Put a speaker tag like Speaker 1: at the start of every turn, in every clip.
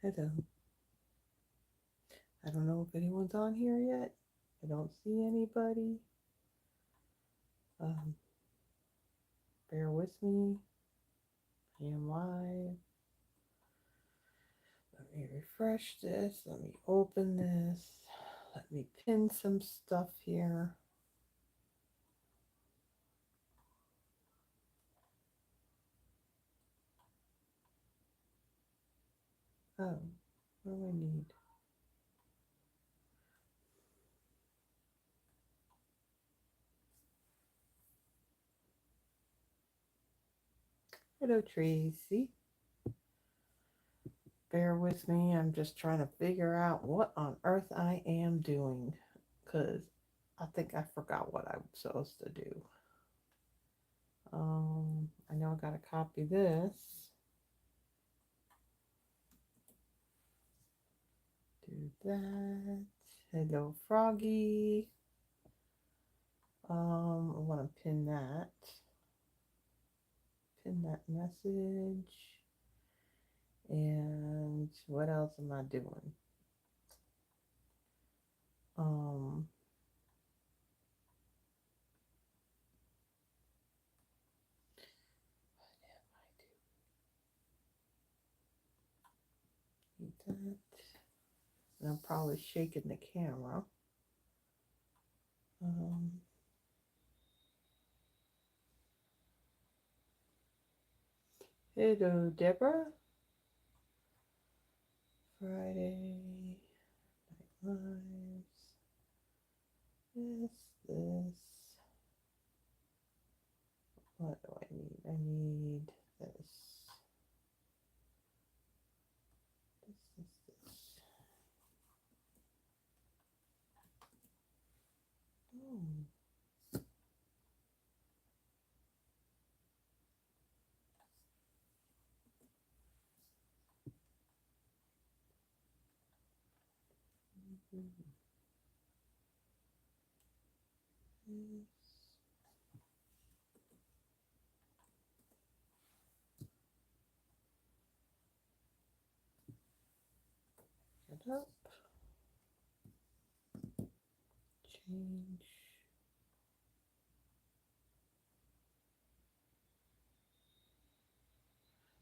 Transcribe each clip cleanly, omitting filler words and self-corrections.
Speaker 1: Hello. I don't know if anyone's on here yet. I don't see anybody. Um, bear with me. I am live. Let me refresh this. Let me open this. Let me pin some stuff here. Oh, what do I need? Hello, Tracy. Bear with me. I'm just trying to figure out what on earth I am doing because I think I forgot what I'm supposed to do. I know I gotta copy this. Do that. Hello, Froggy. I want to pin that. Pin that message. And what else am I doing? Um, need that. And I'm probably shaking the camera. Hello, Deborah. Friday Night Lives. This. What do I need? I need this. This. Oh. Get up. Change.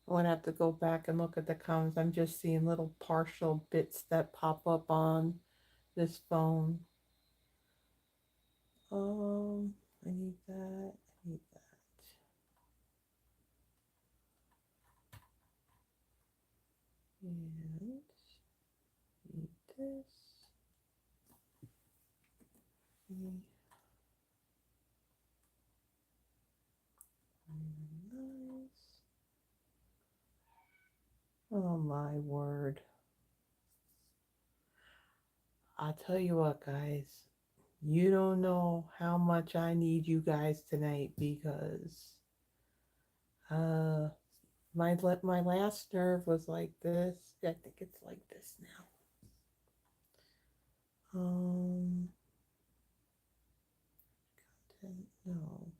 Speaker 1: I'm gonna have to go back and look at the comments. I'm just seeing little partial bits that pop up on this phone. I need that. I need that. And need this. Nice. Oh my word. I'll tell you what, guys. You don't know how much I need you guys tonight because my last nerve was like this. I think it's like this now. Content, no.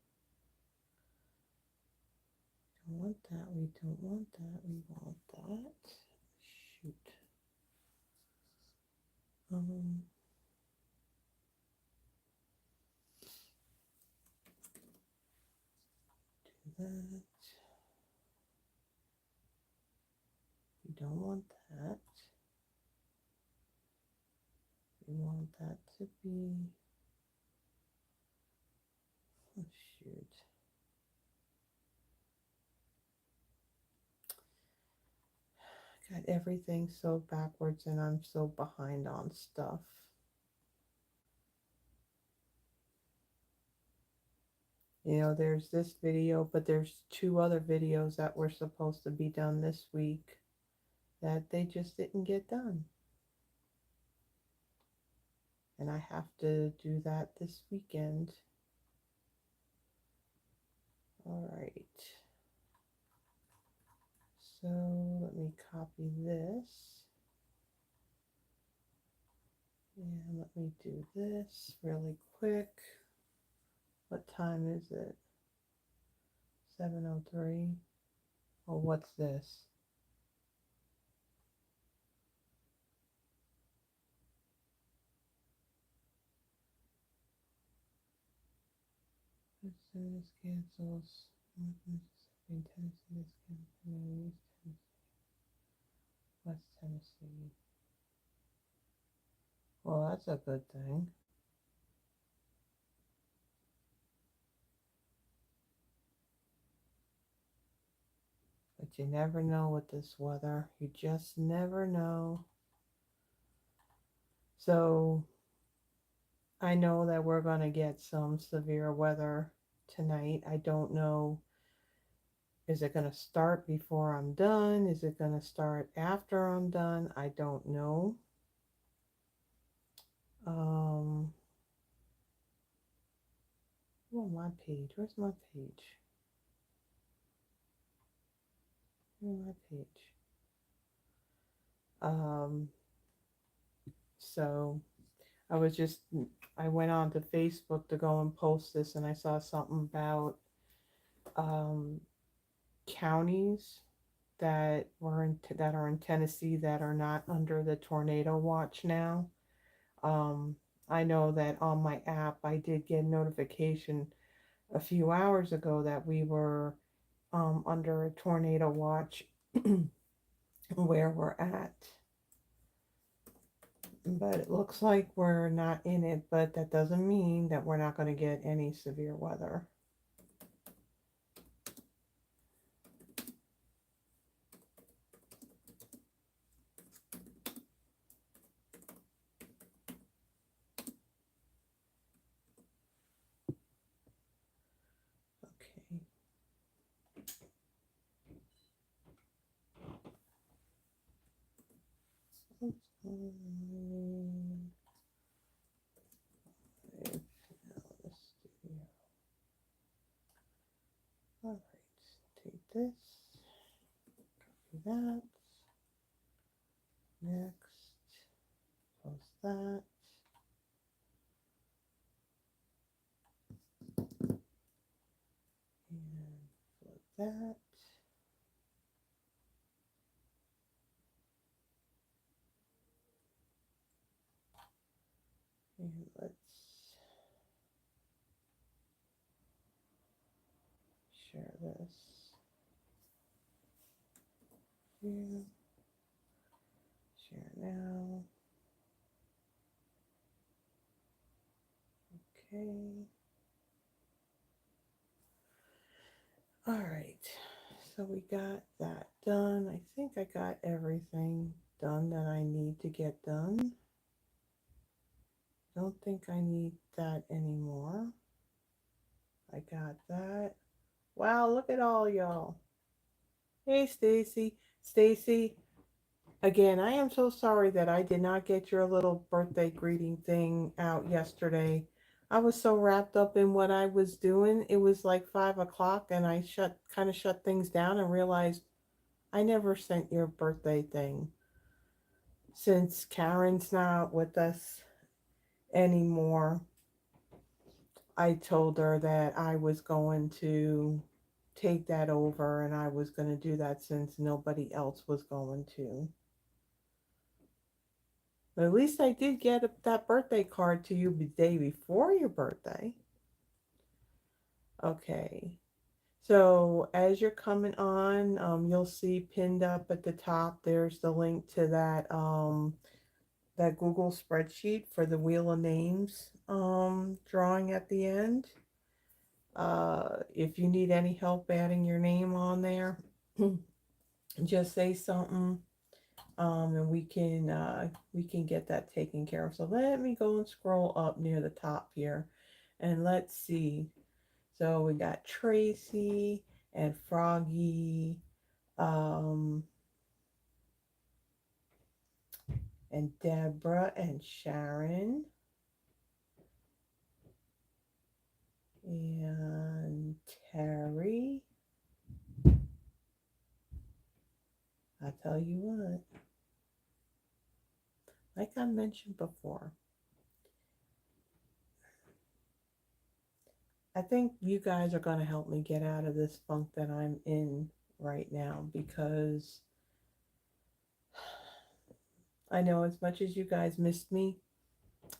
Speaker 1: Don't want that. We don't want that. We want that. Shoot. Do that. We don't want that. We want that to be. Oh, shoot. Got everything so backwards and I'm so behind on stuff. You know, there's this video, but there's 2 other videos that were supposed to be done this week that they just didn't get done. And I have to do that this weekend. All right. So let me copy this. And let me do this really quick. What time is it? 7:03. Oh, what's this? Service cancels. Tennessee, Tennessee, West Tennessee. Well, that's a good thing. But you never know with this weather. You just never know. So I know that we're going to get some severe weather tonight. I don't know. Is it going to start before I'm done? Is it going to start after I'm done? I don't know. Oh, my page. Where's my page? Where's my page? So I went on to Facebook to go and post this, and I saw something about um, counties that are in Tennessee that are not under the tornado watch now. Um, I know that on my app I did get a notification a few hours ago that we were under a tornado watch where we're at. But it looks like we're not in it, but that doesn't mean that we're not going to get any severe weather. Okay. All right, take this, copy that, next, close that, and flip that. And let's share this here. Share now. Okay. All right. So we got that done. I think I got everything done that I need to get done. Don't think I need that anymore. I got that. Wow, look at all y'all. Hey, Stacy. Stacy, again, I am so sorry that I did not get your little birthday greeting thing out yesterday. I was so wrapped up in what I was doing. It was like 5 o'clock, and I kind of shut things down and realized I never sent your birthday thing. Since Karen's not with us anymore, I told her that I was going to take that over, and I was going to do that since nobody else was going to. But at least I did get that birthday card to you the day before your birthday. Okay. So as you're coming on, you'll see pinned up at the top, there's the link to that Google spreadsheet for the Wheel of Names drawing at the end. If you need any help adding your name on there, just say something, and we can get that taken care of. So let me go and scroll up near the top here, and let's see. So we got Tracy and Froggy, and Deborah and Sharon and Terry. I tell you what, like I mentioned before, I think you guys are going to help me get out of this funk that I'm in right now, because I know as much as you guys missed me,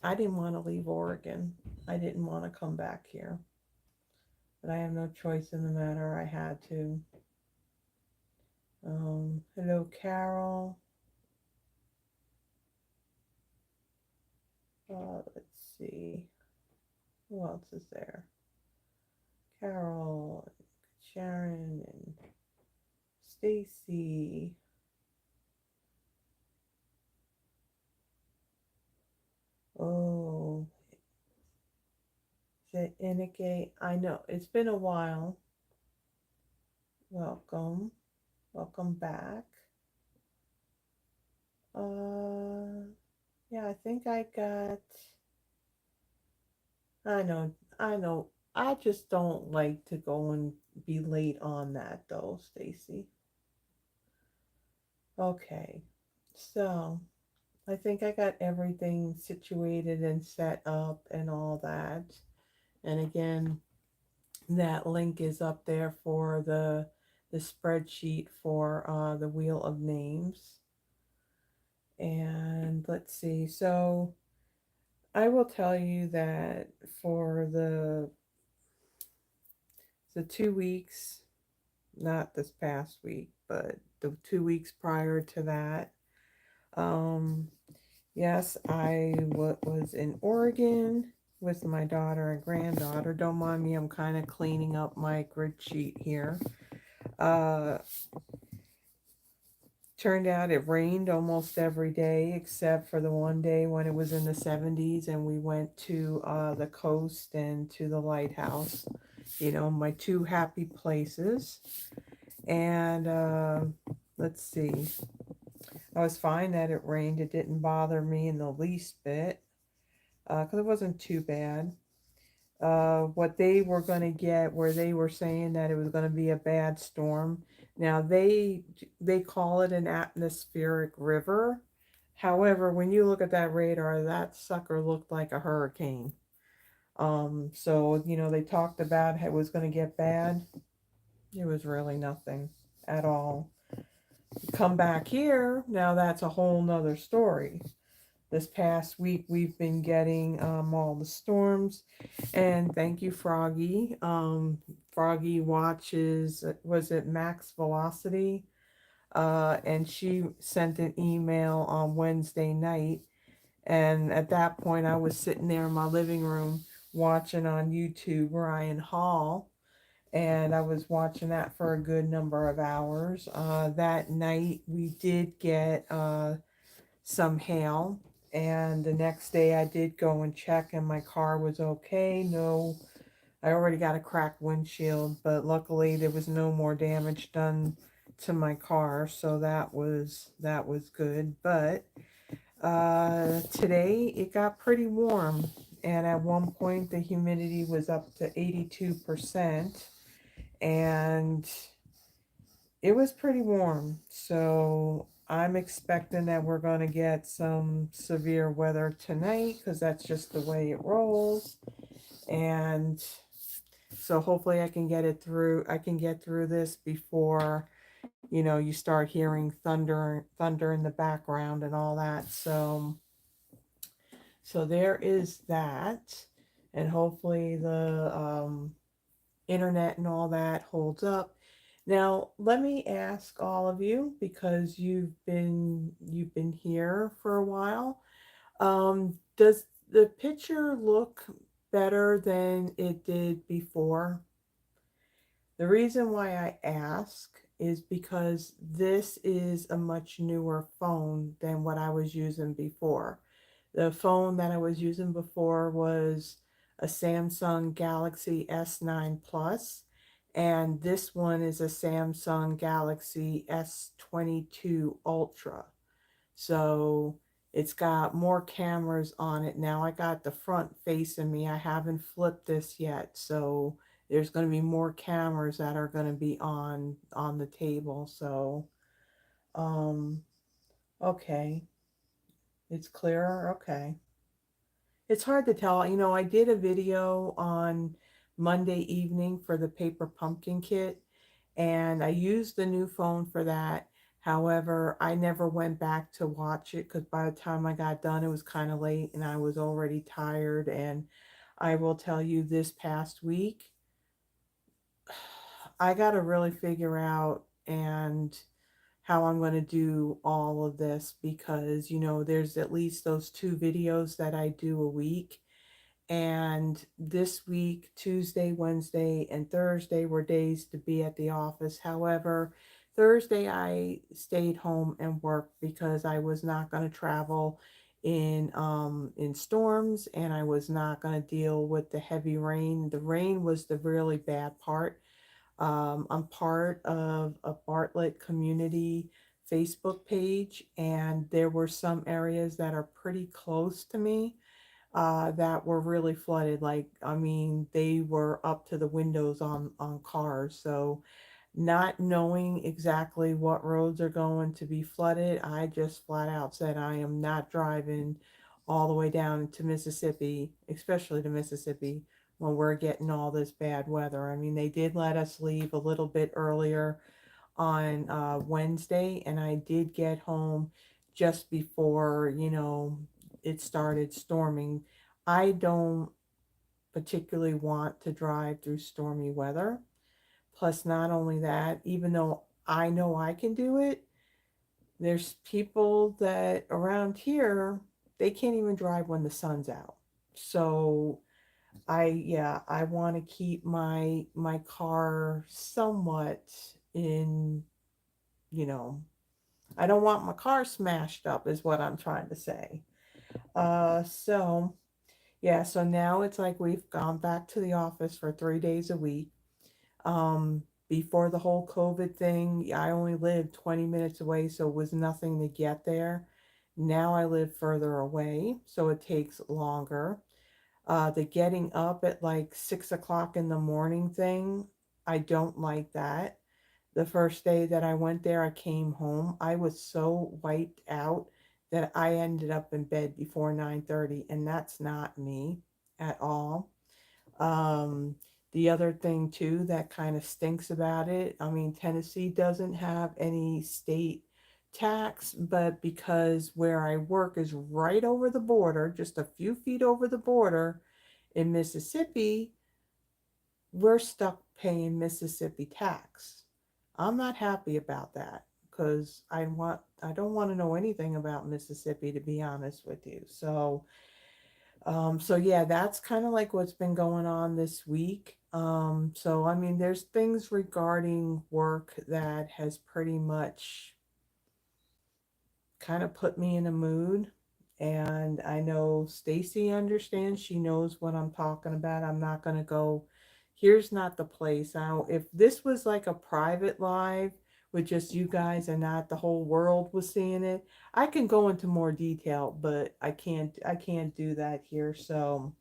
Speaker 1: I didn't want to leave Oregon. I didn't want to come back here. but I have no choice in the matter. I had to. Hello, Carol. Let's see. Who else is there? Carol, Sharon, and Stacy. Oh, is it Inike? I know it's been a while. Welcome, welcome back. Uh, yeah, I think I got. I know, I know. I just don't like to go and be late on that though, Stacy. Okay, so I think I got everything situated and set up and all that. And again, that link is up there for the spreadsheet for the wheel of names. And let's see. So I will tell you that for the 2 weeks, not this past week, but the 2 weeks prior to that, um, yes, I was in Oregon with my daughter and granddaughter. Don't mind me, I'm kind of cleaning up my grid sheet here. Uh, Turned out it rained almost every day except for the one day when it was in the 70s and we went to the coast and to the lighthouse. You know, my two happy places. And let's see. I was fine that it rained. It didn't bother me in the least bit because it wasn't too bad. What they were going to get, where they were saying that it was going to be a bad storm. Now they call it an atmospheric river. However, when you look at that radar, that sucker looked like a hurricane. So you know they talked about how it was going to get bad. It was really nothing at all. Come back here, now that's a whole nother story. This past week we've been getting all the storms, and thank you, Froggy. Froggy watches, was it Max Velocity? And she sent an email on Wednesday night, and at that point I was sitting there in my living room watching on YouTube Ryan Hall, and I was watching that for a good number of hours. That night we did get some hail, and the next day I did go and check and my car was okay. No, I already got a cracked windshield, but luckily there was no more damage done to my car, so that was good. But today it got pretty warm, and at one point the humidity was up to 82%, and it was pretty warm. So I'm expecting that we're going to get some severe weather tonight because that's just the way it rolls. And so hopefully I can get it through. I can get through this before, you know, you start hearing thunder in the background and all that. So there is that. And hopefully the internet and all that holds up. Now, let me ask all of you, because you've been here for a while. Does the picture look better than it did before? The reason why I ask is because this is a much newer phone than what I was using before. The phone that I was using before was a Samsung Galaxy S9 Plus, and this one is a Samsung Galaxy S22 Ultra. So it's got more cameras on it now. I got the front facing me. I haven't flipped this yet, so there's going to be more cameras that are going to be on the table. So um okay, it's clearer. Okay. It's hard to tell. You know, I did a video on Monday evening for the paper pumpkin kit, and I used the new phone for that. However, I never went back to watch it because by the time I got done, it was kind of late and I was already tired. And I will tell you, this past week, I got to really figure out and how I'm going to do all of this because, there's at least those two videos that I do a week. And this week, Tuesday, Wednesday, and Thursday were days to be at the office. However, Thursday I stayed home and worked because I was not going to travel in storms, and I was not going to deal with the heavy rain. The rain was the really bad part. I'm part of a Bartlett community Facebook page, and there were some areas that are pretty close to me that were really flooded. Like, I mean, they were up to the windows on cars. So, not knowing exactly what roads are going to be flooded, I just flat out said I am not driving all the way down to Mississippi, especially to Mississippi, when we're getting all this bad weather. I mean, they did let us leave a little bit earlier on Wednesday, and I did get home just before, it started storming. I don't particularly want to drive through stormy weather. Plus, not only that, even though I know I can do it, there's people that around here, they can't even drive when the sun's out. So I want to keep my car somewhat in, you know, I don't want my car smashed up is what I'm trying to say. So yeah, so now it's like we've gone back to the office for 3 days a week. Before the whole COVID thing, I only lived 20 minutes away, so it was nothing to get there. Now I live further away, so it takes longer. The getting up at like 6 o'clock in the morning thing, I don't like that. The first day that I went there, I came home. I was so wiped out that I ended up in bed before 9:30, and that's not me at all. Um, the other thing too that kind of stinks about it, I mean, Tennessee doesn't have any state tax, but because where I work is right over the border, just a few feet over the border in Mississippi, we're stuck paying Mississippi tax. I'm not happy about that because I don't want to know anything about Mississippi, to be honest with you. So yeah, that's kind of like what's been going on this week. So I mean, there's things regarding work that has pretty much kind of put me in a mood. And I know Stacy understands. She knows what I'm talking about. I'm not going to go, here's not the place. Now, if this was like a private live with just you guys and not the whole world was seeing it, I can go into more detail, but I can't do that here. So,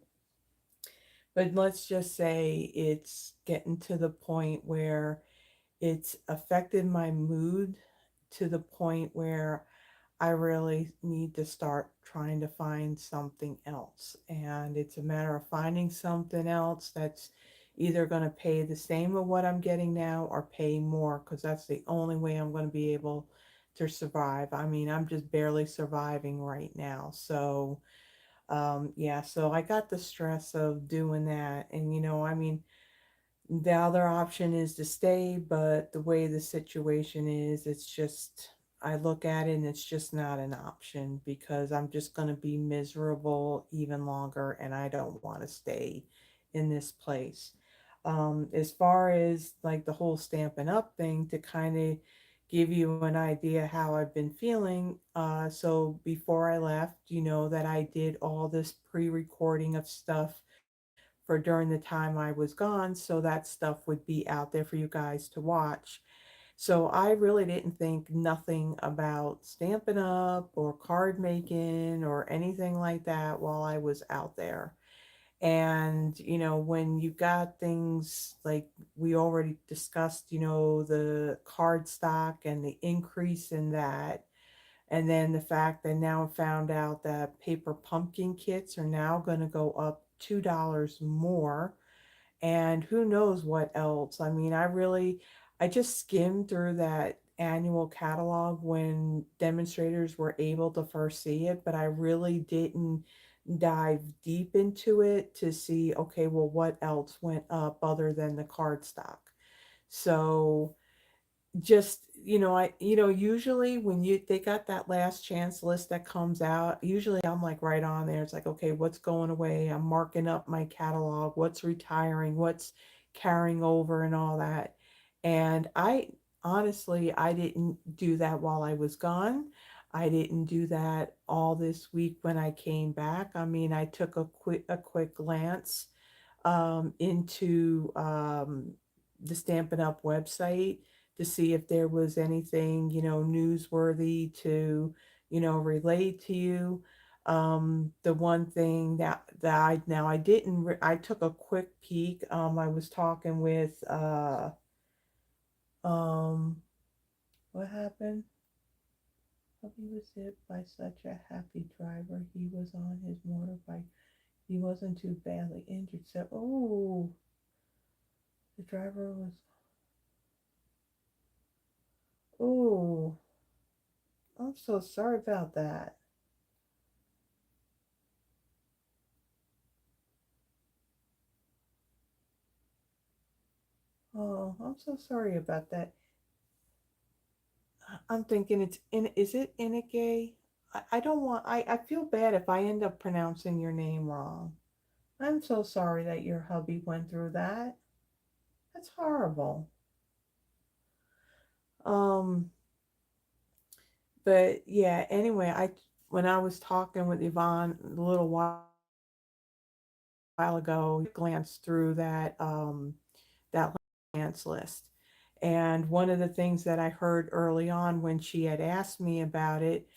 Speaker 1: but let's just say it's getting to the point where it's affected my mood to the point where I really need to start trying to find something else. And it's a matter of finding something else that's either going to pay the same of what I'm getting now or pay more, because that's the only way I'm going to be able to survive. I mean, I'm just barely surviving right now. So, yeah, so I got the stress of doing that. And, I mean, the other option is to stay, but the way the situation is, it's just, I look at it and it's just not an option because I'm just going to be miserable even longer and I don't want to stay in this place. As far as like the whole Stampin' Up thing, to kind of give you an idea how I've been feeling. So before I left, that I did all this pre-recording of stuff for during the time I was gone, so that stuff would be out there for you guys to watch. So I really didn't think nothing about Stampin' Up or card making or anything like that while I was out there. And, when you got things like we already discussed, the card stock and the increase in that, and then the fact that now I found out that paper pumpkin kits are now going to go up $2 more, and who knows what else. I mean, I just skimmed through that annual catalog when demonstrators were able to first see it, but I really didn't dive deep into it to see, okay, well, what else went up other than the cardstock. So just, usually when they got that last chance list that comes out, usually I'm like right on there. It's like, okay, what's going away? I'm marking up my catalog, what's retiring, what's carrying over and all that. And I honestly, I didn't do that while I was gone. I didn't do that all this week when I came back. I mean, I took a quick glance into the Stampin' Up website to see if there was anything, newsworthy to, relate to you. The one thing I didn't, I took a quick peek. I was talking with, um, what happened? He was hit by such a happy driver. He was on his motorbike. He wasn't too badly injured. So, oh, the driver was, oh, I'm so sorry about that. Oh, I'm so sorry about that. I'm thinking is it Inage? I don't want, I feel bad if I end up pronouncing your name wrong. I'm so sorry that your hubby went through that. That's horrible. Um, but yeah, anyway, when I was talking with Yvonne a little while ago, glanced through that glance list. And one of the things that I heard early on when she had asked me about it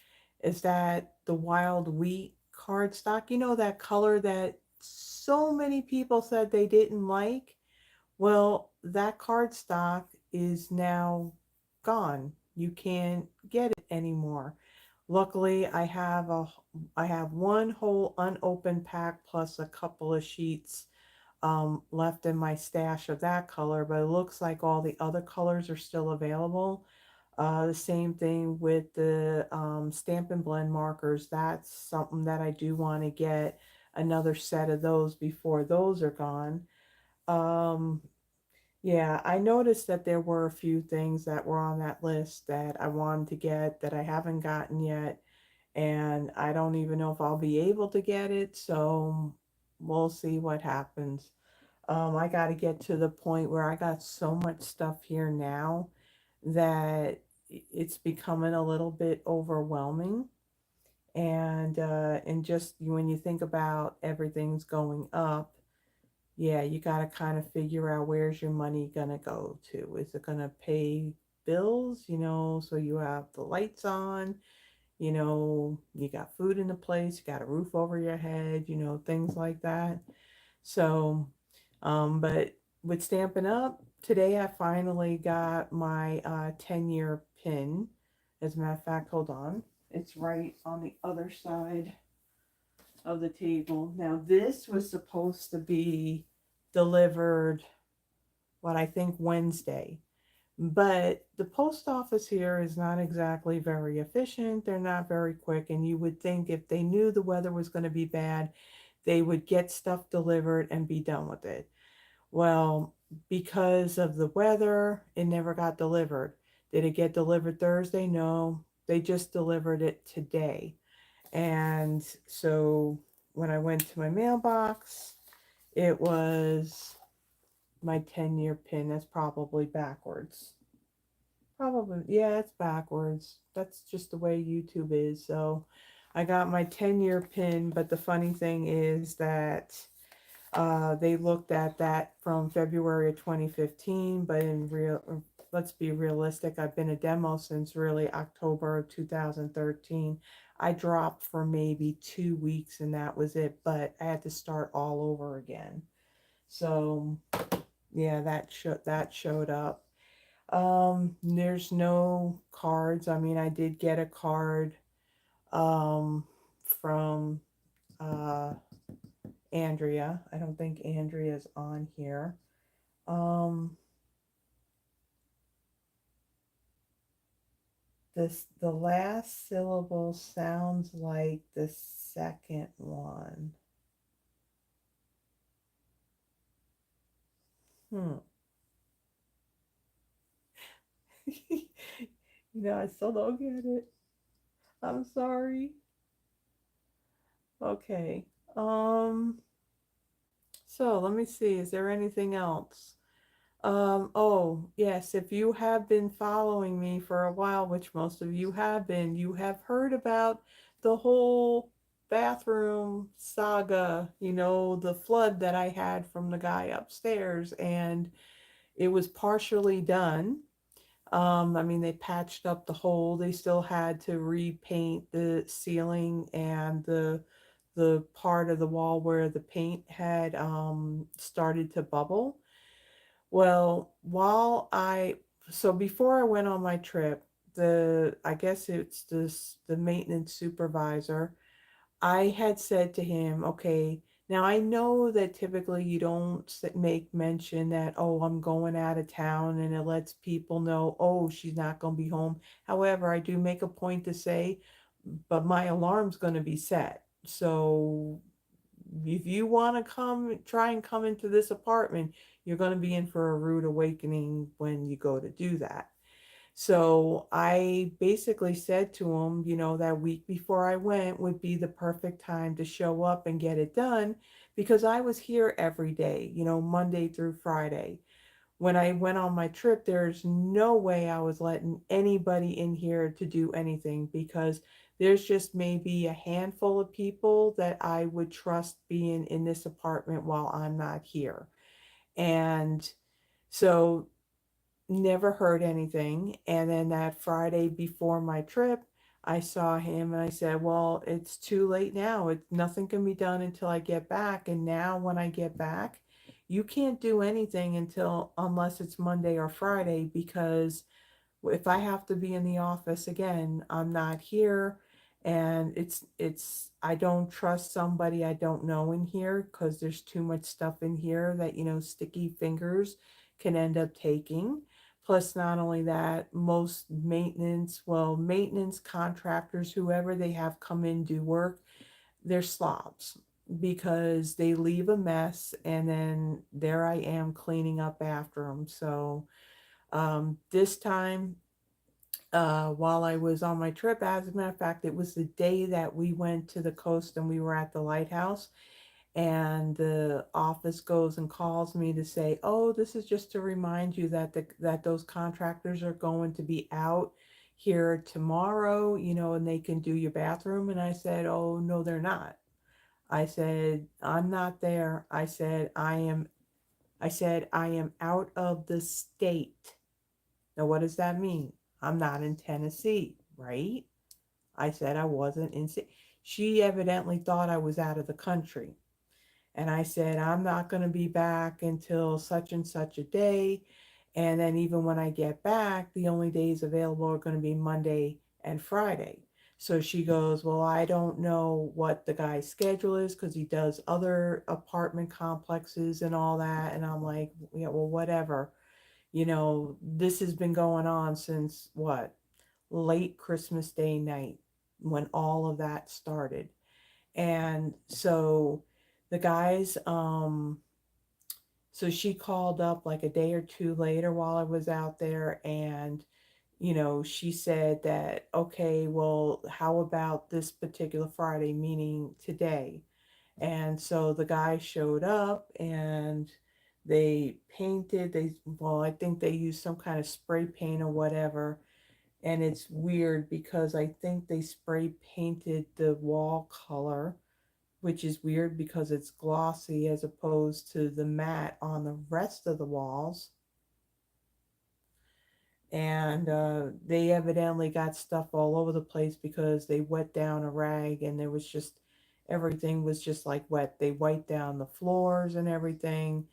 Speaker 1: is that the wild wheat cardstock, that color that so many people said they didn't like. Well, that cardstock is now gone. You can't get it anymore. Luckily, I have one whole unopened pack plus a couple of sheets left in my stash of that color, but it looks like all the other colors are still available. The same thing with the Stampin' Blend markers. That's something that I do want to get another set of those before those are gone. Um, yeah, I noticed that there were a few things that were on that list that I wanted to get that I haven't gotten yet, and I don't even know if I'll be able to get it, so we'll see what happens. I got to get to the point where I got so much stuff here now that it's becoming a little bit overwhelming. And just when you think about everything's going up, yeah, you got to kind of figure out where's your money gonna go to. Is it gonna pay bills, so you have the lights on, you got food in the place, you got a roof over your head, things like that. So, but with Stampin' Up, today I finally got my 10-year pin. As a matter of fact, hold on. It's right on the other side of the table. Now, this was supposed to be delivered, what I think Wednesday. But the post office here is not exactly very efficient. They're not very quick. And you would think if they knew the weather was going to be bad, they would get stuff delivered and be done with it. Well, because of the weather, it never got delivered. Did it get delivered Thursday? No, they just delivered it today. And so when I went to my mailbox, it was my 10-year pin. That's probably backwards. Probably, yeah, it's backwards. That's just the way YouTube is. So I got my 10-year pin, but the funny thing is that they looked at that from February of 2015, but let's be realistic. I've been a demo since really October of 2013. I dropped for maybe 2 weeks and that was it, but I had to start all over again. So yeah, that showed up. There's no cards. I mean, I did get a card from uh Andrea. I don't think Andrea's on here. Um, the last syllable sounds like the second one. Hmm. I still don't get it. I'm sorry. Okay. Um, so let me see. Is there anything else? Oh, yes, if you have been following me for a while, which most of you have been, you have heard about the whole bathroom saga, the flood that I had from the guy upstairs, and it was partially done. I mean, they patched up the hole. They still had to repaint the ceiling and the part of the wall where the paint had started to bubble. Well, so before I went on my trip, I guess it's the maintenance supervisor, I had said to him, okay, now I know that typically you don't make mention that, oh, I'm going out of town, and it lets people know, oh, she's not going to be home. However, I do make a point to say, but my alarm's going to be set. So if you want to try and come into this apartment, you're going to be in for a rude awakening when you go to do that. So I basically said to him, that week before I went would be the perfect time to show up and get it done because I was here every day, Monday through Friday. When I went on my trip, there's no way I was letting anybody in here to do anything because there's just maybe a handful of people that I would trust being in this apartment while I'm not here. And so never heard anything. And then that Friday before my trip, I saw him and I said, well, it's too late now. Nothing can be done until I get back. And now when I get back, you can't do anything unless it's Monday or Friday because if I have to be in the office again, I'm not here. And I don't trust somebody I don't know in here because there's too much stuff in here that, sticky fingers can end up taking. Plus, not only that, most maintenance contractors, whoever they have come in do work, they're slobs because they leave a mess and then there I am cleaning up after them. So this time while I was on my trip. As a matter of fact, it was the day that we went to the coast and we were at the lighthouse. And the office goes and calls me to say, "Oh, this is just to remind you that those contractors are going to be out here tomorrow, and they can do your bathroom." And I said, "Oh, no, they're not." I said, "I'm not there." I said, I am out of the state. Now, what does that mean? I'm not in Tennessee, right? I said I wasn't in. She evidently thought I was out of the country. And I said, I'm not going to be back until such and such a day. And then even when I get back, the only days available are going to be Monday and Friday. So she goes, well, I don't know what the guy's schedule is because he does other apartment complexes and all that. And I'm like, yeah, well, whatever. This has been going on since what? Late Christmas Day night when all of that started. And so the guys, so she called up like a day or two later while I was out there and she said that, okay, well, how about this particular Friday, meaning today? And so the guy showed up and I think they used some kind of spray paint or whatever. And it's weird because I think they spray painted the wall color, which is weird because it's glossy as opposed to the matte on the rest of the walls. And they evidently got stuff all over the place because they wet down a rag and there was just everything was just like wet. They wiped down the floors and everything,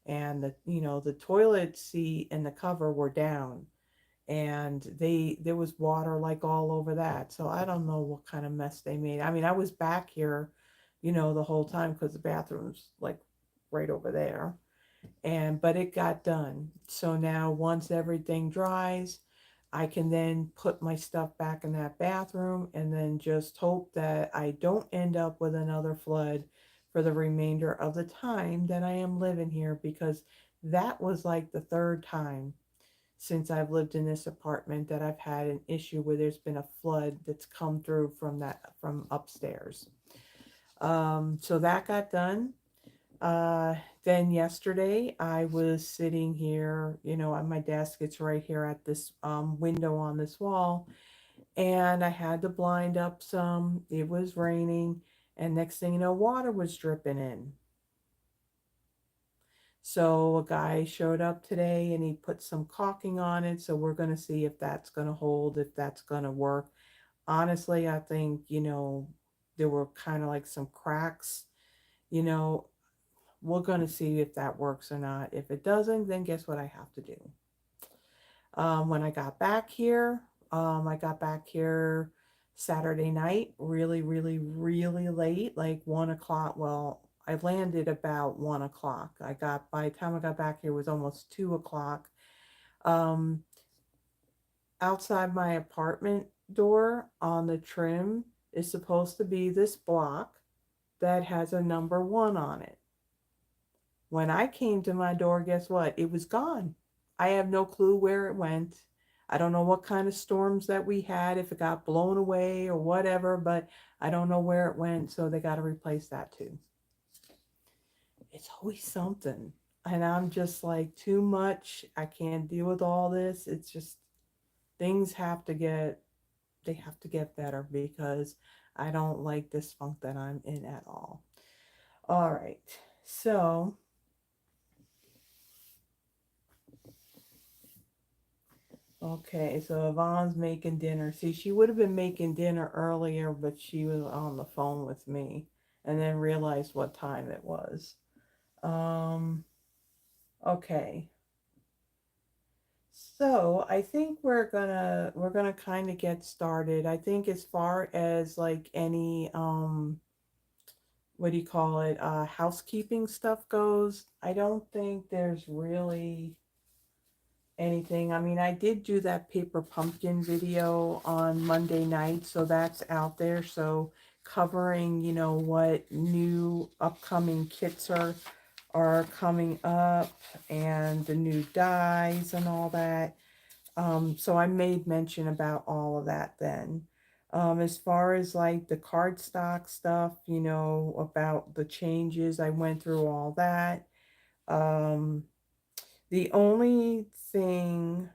Speaker 1: and the toilet seat and the cover were down, and there was water like all over that. So I don't know what kind of mess they made. I mean, I was back here, the whole time because the bathroom's like right over there. But it got done. So now once everything dries, I can then put my stuff back in that bathroom and then just hope that I don't end up with another flood for the remainder of the time that I am living here because that was like the third time. since I've lived in this apartment that I've had an issue where there's been a flood that's come through from upstairs. So that got done. Uh, then yesterday I was sitting here, at my desk. It's right here at this window on this wall, and I had the blind up some. It was raining, and next thing you know, water was dripping in. So a guy showed up today and he put some caulking on it. So we're going to see if that's going to hold, if that's going to work. Honestly, I think, there were kind of like some cracks. You know, we're going to see if that works or not. If it doesn't, then guess what I have to do? When I got back here Saturday night, really, really, really late, like 1 o'clock. Well, I landed about 1 o'clock. By the time I got back here, it was almost 2 o'clock. Um, Outside my apartment door on the trim is supposed to be this block that has a number 1 on it. When I came to my door, guess what? It was gone. I have no clue where it went. I don't know what kind of storms that we had, if it got blown away or whatever, but I don't know where it went, so they got to replace that too. It's always something. And I'm just like, too much. I can't deal with all this. It's just things they have to get better because I don't like this funk that I'm in at all. All right. So, okay, so Yvonne's making dinner. See, she would have been making dinner earlier, but she was on the phone with me and then realized what time it was. Um, okay. So I think we're gonna kind of get started. I think as far as like any what do you call it, housekeeping stuff goes, I don't think there's really anything. I mean, I did do that paper pumpkin video on Monday night, so that's out there. So covering, what new upcoming kits are coming up and the new dies and all that. So I made mention about all of that then. As far as like the cardstock stuff, about the changes, I went through all that. Um, the only thing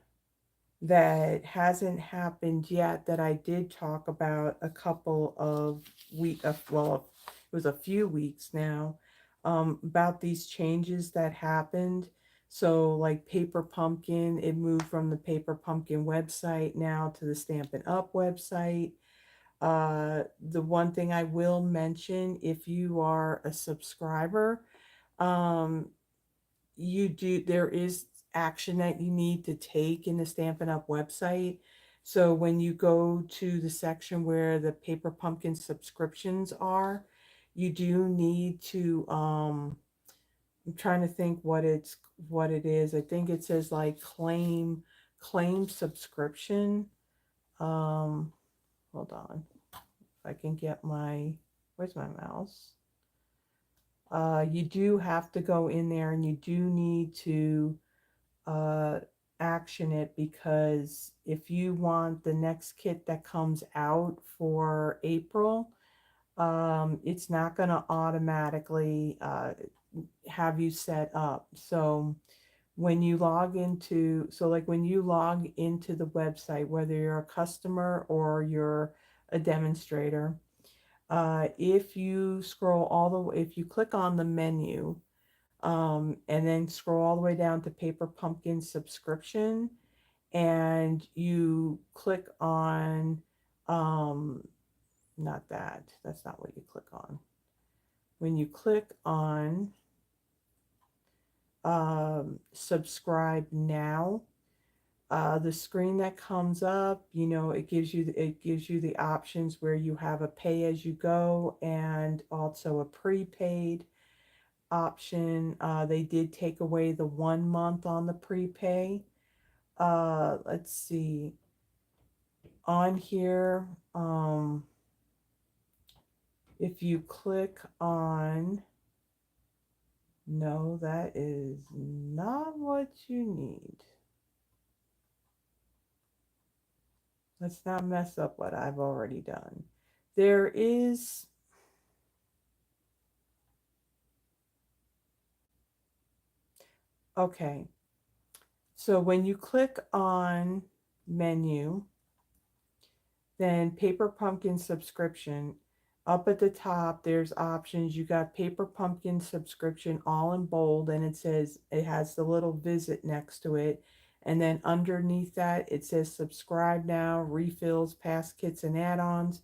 Speaker 1: that hasn't happened yet that I did talk about a couple of well, it was a few weeks now, about these changes that happened. So like Paper Pumpkin, it moved from the Paper Pumpkin website now to the Stampin' Up website. The one thing I will mention, if you are a subscriber, um, there is action that you need to take in the Stampin' Up website. So when you go to the section where the Paper Pumpkin subscriptions are, you do need to I'm trying to think what it is. I think it says like claim subscription. Um Hold on. If I can get where's my mouse? You do have to go in there and you do need to uh, action it, because if you want the next kit that comes out for April, it's not going to automatically have you set up. So when you log into the website, whether you're a customer or you're a demonstrator, if you if you click on the menu, and then scroll all the way down to Paper Pumpkin subscription, and you click on, um, not that, that's not what you click on. When you click on subscribe now, the screen that comes up, it gives you the options where you have a pay as you go and also a prepaid option. They did take away the 1 month on the prepay. Let's see. On here, if you click on, no, that is not what you need. Let's not mess up what I've already done. There is, okay. So when you click on menu, then Paper Pumpkin subscription, up at the top, there's options. You got Paper Pumpkin subscription all in bold, and it says it has the little visit next to it. And then underneath that, it says subscribe now, refills, past kits and add-ons,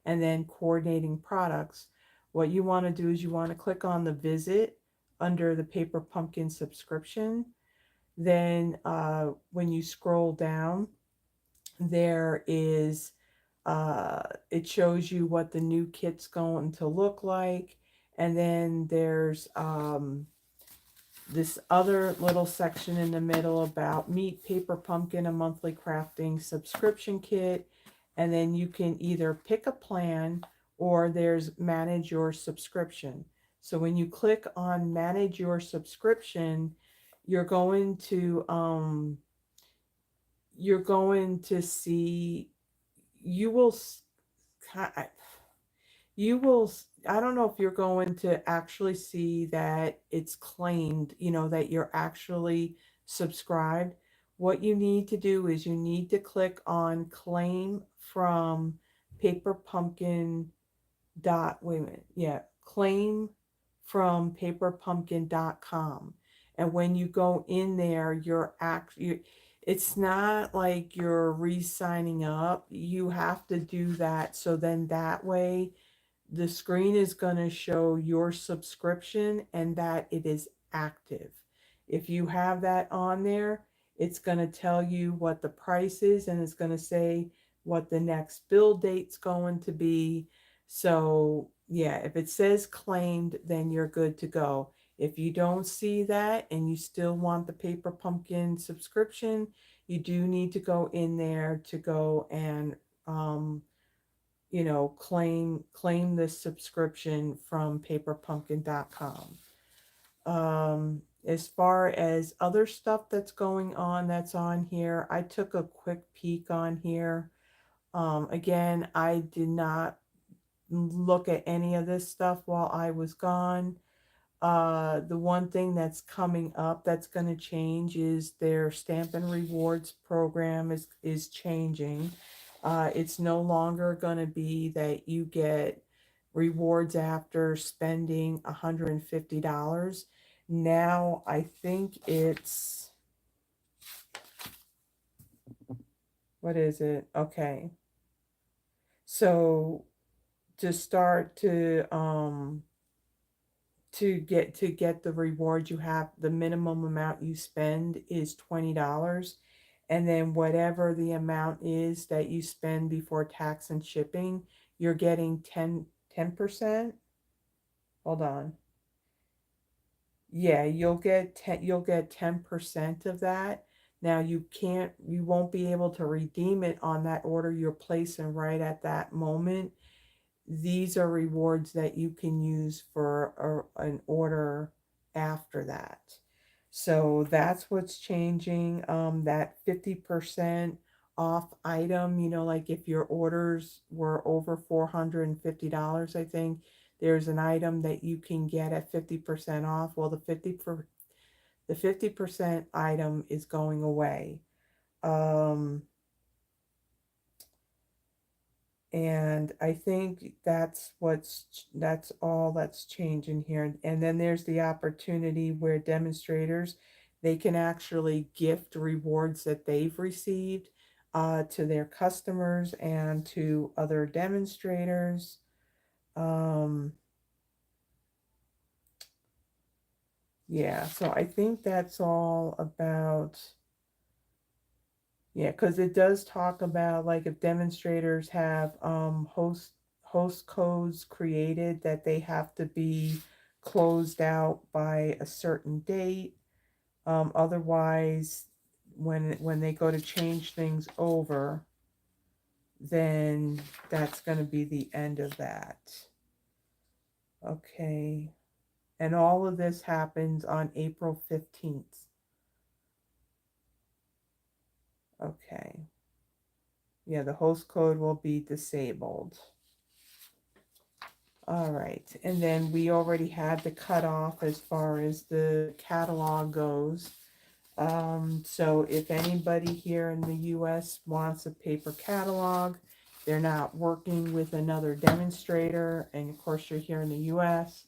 Speaker 1: and then coordinating products. What you want to do is you want to click on the visit under the Paper Pumpkin subscription. Then when you scroll down, there is it shows you what the new kit's going to look like. And then there's this other little section in the middle about Meet Paper Pumpkin, a monthly crafting subscription kit. And then you can either pick a plan or there's manage your subscription. So when you click on manage your subscription, you're going to see, you will I don't know if you're going to actually see that it's claimed, that you're actually subscribed. What you need to do is you need to click on claim from Paper Pumpkin dot, wait a minute, yeah, claim from paperpumpkin.com. And when you go in there, it's not like you're re-signing up. You have to do that, so then that way the screen is going to show your subscription and that it is active. If you have that on there, it's going to tell you what the price is, and it's going to say what the next bill date's going to be. So yeah, if it says claimed, then you're good to go. If you don't see that and you still want the Paper Pumpkin subscription, you do need to go in there to go and claim this subscription from paperpumpkin.com. As far as other stuff that's going on, that's on here, I took a quick peek on here. Again, I did not look at any of this stuff while I was gone. The one thing that's coming up that's going to change is their Stampin' Rewards program is changing. It's no longer going to be that you get rewards after spending $150. Now I think it's, what is it? Okay. So to start to get the reward, you have the minimum amount you spend is $20, and then whatever the amount is that you spend before tax and shipping, you're getting 10%. Hold on. Yeah, you'll get 10% of that. Now you won't be able to redeem it on that order you're placing right at that moment. These are rewards that you can use for an order after that. So that's what's changing. That 50% off item, like if your orders were over $450, I think there's an item that you can get at 50% off. Well, the 50% item is going away. And I think that's all that's changing here. And then there's the opportunity where demonstrators, they can actually gift rewards that they've received to their customers and to other demonstrators. Yeah, so I think that's all about. Yeah, because it does talk about, like, if demonstrators have host codes created, that they have to be closed out by a certain date. Otherwise, when they go to change things over, then that's going to be the end of that. Okay. And all of this happens on April 15th. Okay. Yeah, the host code will be disabled. All right, and then we already had the cutoff as far as the catalog goes. So if anybody here in the US wants a paper catalog, they're not working with another demonstrator, and of course you're here in the US,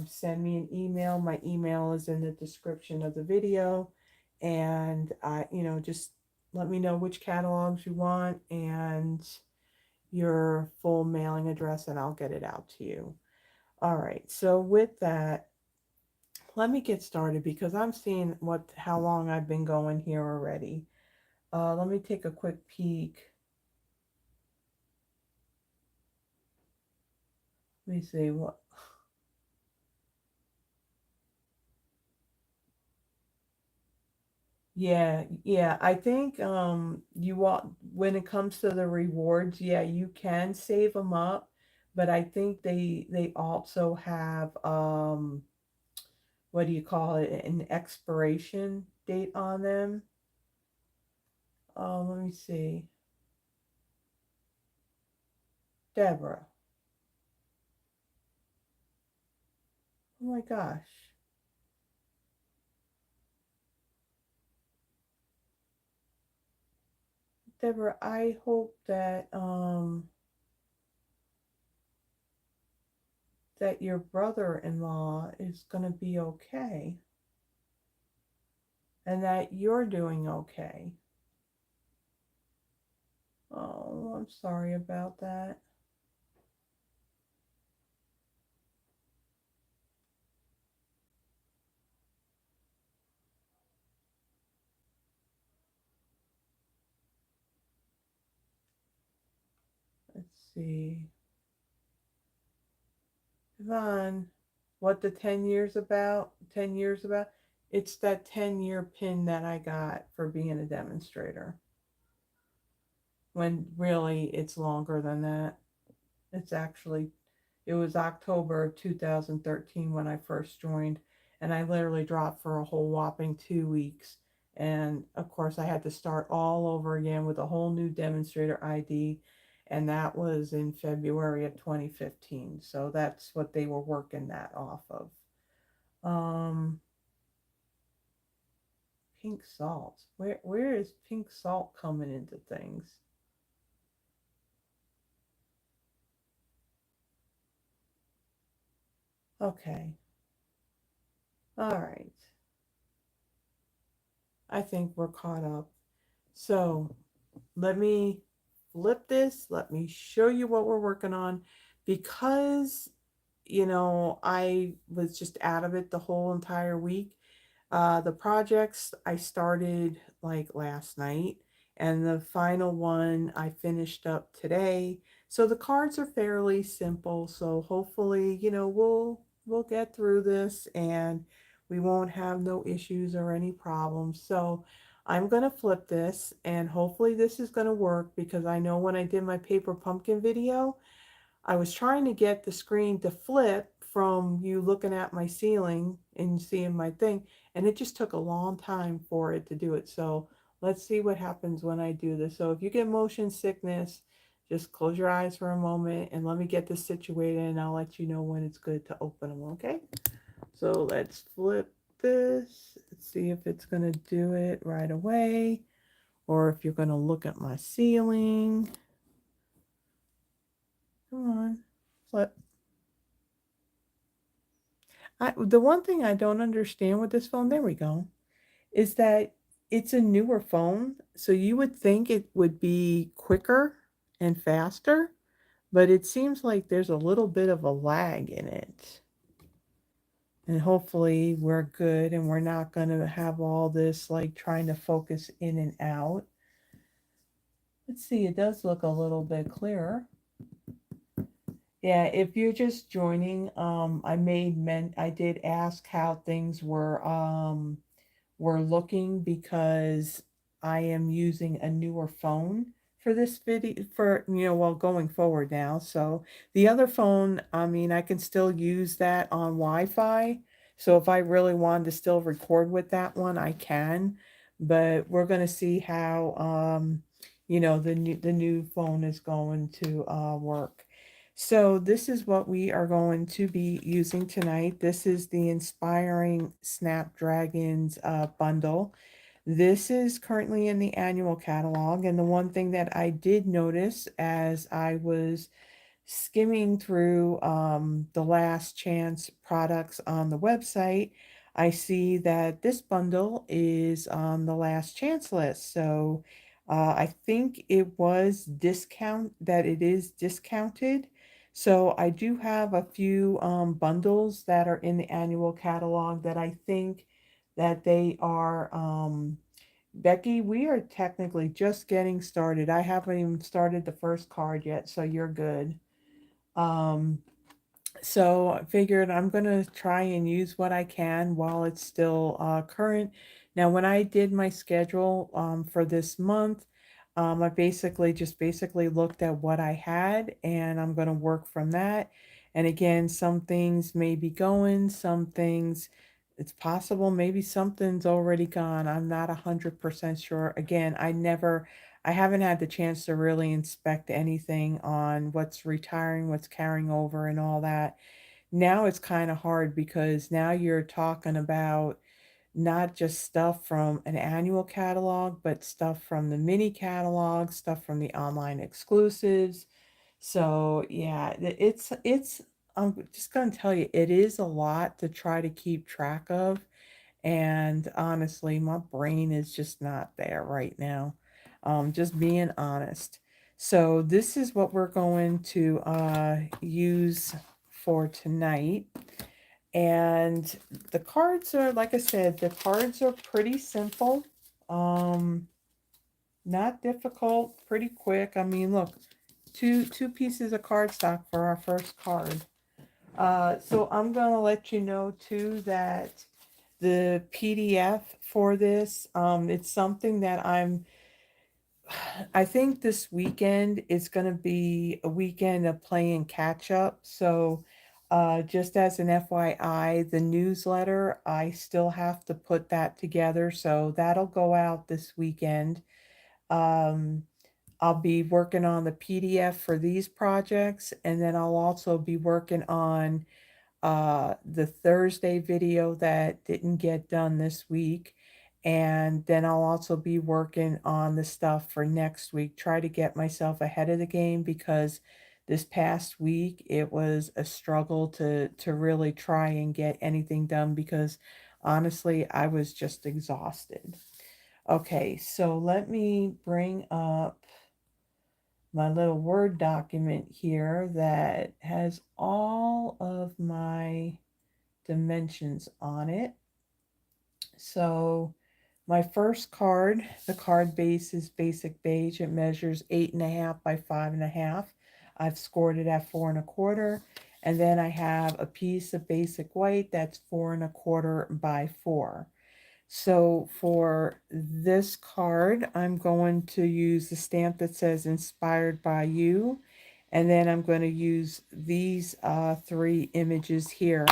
Speaker 1: send me an email. My email is in the description of the video, and just let me know which catalogs you want and your full mailing address, and I'll get it out to you. All right, so with that, let me get started because I'm seeing how long I've been going here already. Let me take a quick peek. Let me see what. Yeah. I think you want, when it comes to the rewards, yeah, you can save them up, but I think they also have what do you call it? An expiration date on them. Let me see. Deborah. Oh my gosh. Deborah, I hope that your brother-in-law is going to be okay and that you're doing okay. Oh, I'm sorry about that. Let's see. Yvonne, what the 10 years about? 10 years about? It's that 10-year pin that I got for being a demonstrator. When really it's longer than that. It's actually, it was October of 2013 when I first joined, and I literally dropped for a whole whopping 2 weeks. And of course, I had to start all over again with a whole new demonstrator ID, and that was in February of 2015. So that's what they were working that off of. Um, Pink salt. Where is pink salt coming into things? Okay. All right. I think we're caught up. So let me flip this. Let me show you what we're working on, because, I was just out of it the whole entire week. The projects I started like last night, and the final one I finished up today. So the cards are fairly simple. So hopefully, we'll get through this and we won't have no issues or any problems. So I'm gonna flip this, and hopefully this is gonna work, because I know when I did my paper pumpkin video, I was trying to get the screen to flip from you looking at my ceiling and seeing my thing, and it just took a long time for it to do it. So let's see what happens when I do this. So if you get motion sickness, just close your eyes for a moment and let me get this situated, and I'll let you know when it's good to open them, okay? So let's flip this. Let's see if it's going to do it right away, or if you're going to look at my ceiling. Come on, flip. The one thing I don't understand with this phone, there we go, is that it's a newer phone. So you would think it would be quicker and faster, but it seems like there's a little bit of a lag in it. And hopefully we're good and we're not going to have all this like trying to focus in and out. Let's see, it does look a little bit clearer. Yeah, if you're just joining, I did ask how things were looking, because I am using a newer phone for this video, for, well, going forward now. So the other phone, I mean, I can still use that on Wi-Fi. So if I really wanted to still record with that one, I can. But we're going to see how, you know, the new phone is going to work. So this is what we are going to be using tonight. This is the Inspiring Snapdragons bundle. This is currently in the annual catalog, and the one thing that I did notice as I was skimming through the last chance products on the website, I see that this bundle is on the last chance list. So I think it was it is discounted. So I do have a few bundles that are in the annual catalog that I think that they are Becky, we are technically just getting started. I haven't even started the first card yet, so you're good. Um, so I figured I'm gonna try and use what I can while it's still current. Now, when I did my schedule for this month, I basically looked at what I had, and I'm gonna work from that. And again, some things may be going, some things it's possible maybe something's already gone. I'm not 100% sure. Again, I haven't had the chance to really inspect anything on what's retiring, what's carrying over, and all that. Now it's kind of hard because now you're talking about not just stuff from an annual catalog, but stuff from the mini catalog, stuff from the online exclusives. So yeah, I'm just gonna tell you, it is a lot to try to keep track of. And honestly, my brain is just not there right now. Just being honest. So this is what we're going to use for tonight. And the cards are, like I said, the cards are pretty simple. Um, Not difficult, pretty quick. I mean, look, two pieces of cardstock for our first card. So I'm gonna let you know too that the PDF for this, it's something that I think this weekend is going to be a weekend of playing catch up. So, just as an FYI, the newsletter, I still have to put that together. So, that'll go out this weekend. Um, I'll be working on the PDF for these projects, and then I'll also be working on the Thursday video that didn't get done this week. And then I'll also be working on the stuff for next week. Try to get myself ahead of the game because this past week it was a struggle to really try and get anything done because honestly I was just exhausted. Okay, so let me bring up my little Word document here that has all of my dimensions on it. So my first card, the card base is basic beige. It measures 8.5 by 5.5. I've scored it at 4.25. And then I have a piece of basic white that's 4.25 by 4. So for this card, I'm going to use the stamp that says inspired by you. And then I'm going to use these three images here.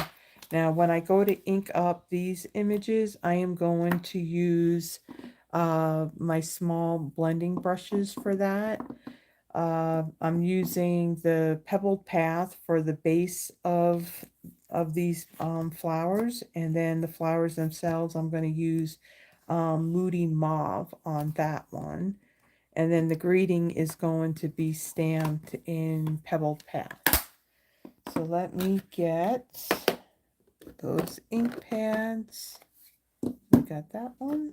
Speaker 1: Now, when I go to ink up these images, I am going to use my small blending brushes for that. I'm using the pebbled path for the base of these flowers, and then the flowers themselves I'm going to use Moody Mauve on that one, and then the greeting is going to be stamped in pebbled path. So let me get those ink pads. We got that one,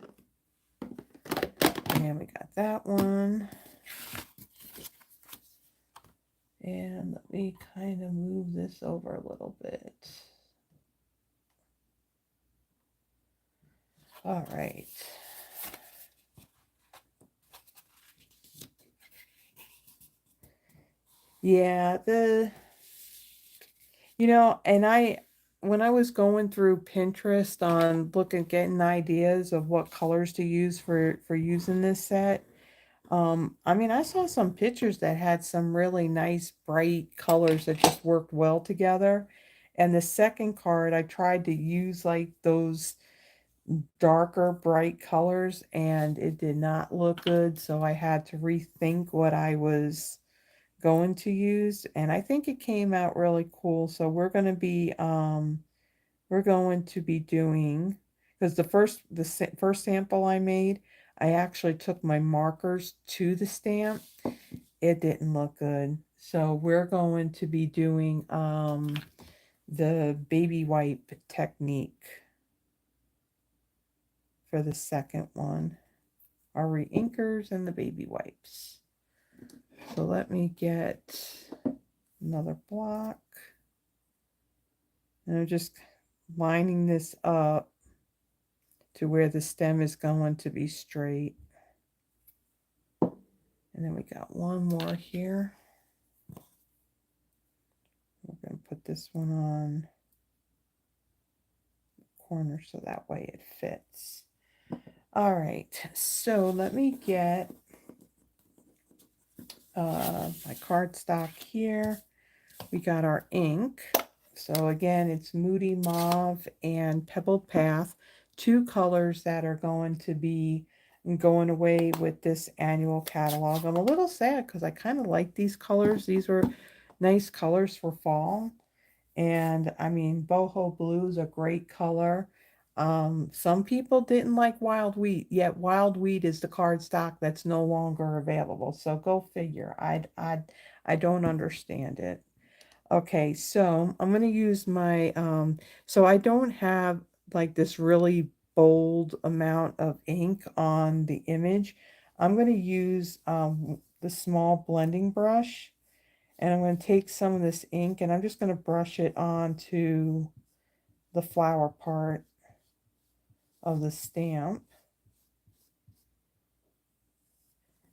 Speaker 1: and we got that one. And let me kind of move this over a little bit. All right. Yeah, and when I was going through Pinterest on getting ideas of what colors to use for using this set, I mean, I saw some pictures that had some really nice bright colors that just worked well together. And the second card, I tried to use like those darker bright colors and it did not look good, so I had to rethink what I was going to use, and I think it came out really cool. So we're going to be doing, because the first sample I made, I actually took my markers to the stamp. It didn't look good, so we're going to be doing the baby wipe technique for the second one. Our reinkers and the baby wipes. So let me get another block. And I'm just lining this up to where the stem is going to be straight. And then we got one more here. We're going to put this one on the corner so that way it fits. All right, so let me get my cardstock here. We got our ink. So again, it's Moody Mauve and Pebbled Path, two colors that are going to be going away with this annual catalog. I'm a little sad because I kind of like these colors. These were nice colors for fall. And I mean, boho blue is a great color. Some people didn't like wild wheat, yet wild wheat is the cardstock that's no longer available. So go figure. I don't understand it. Okay, so I'm going to use my, so I don't have like this really bold amount of ink on the image. I'm going to use the small blending brush, and I'm going to take some of this ink and I'm just going to brush it onto the flower part of the stamp.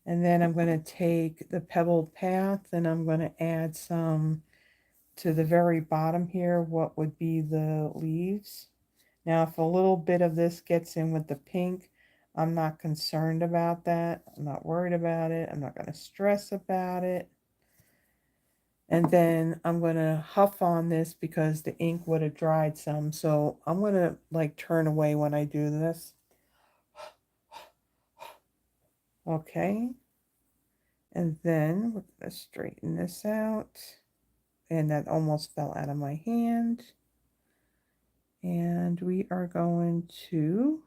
Speaker 1: And then I'm going to take the Pebbled Path and I'm going to add some to the very bottom here, what would be the leaves. Now, if a little bit of this gets in with the pink, I'm not concerned about that. I'm not worried about it. I'm not going to stress about it. And then I'm going to huff on this because the ink would have dried some. So I'm going to like turn away when I do this. Okay. And then we're going to straighten this out. And that almost fell out of my hand. And we are going to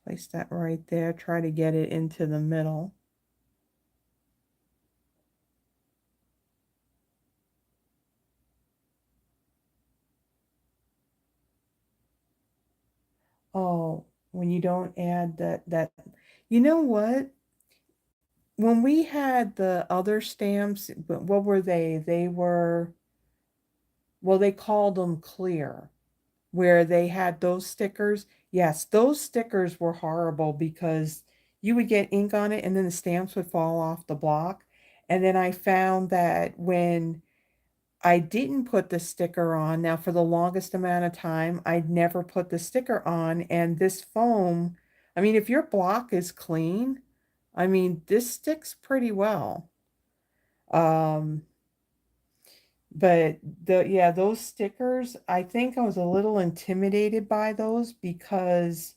Speaker 1: place that right there. Try to get it into the middle. Oh, when you don't add that, you know what? When we had the other stamps, what were they? They were, well, they called them clear, where they had those stickers. Yes, those stickers were horrible because you would get ink on it and then the stamps would fall off the block. And then I found that when I didn't put the sticker on, now for the longest amount of time, I'd never put the sticker on. And this foam, I mean, if your block is clean, I mean, this sticks pretty well. Um, but yeah, those stickers, I think I was a little intimidated by those because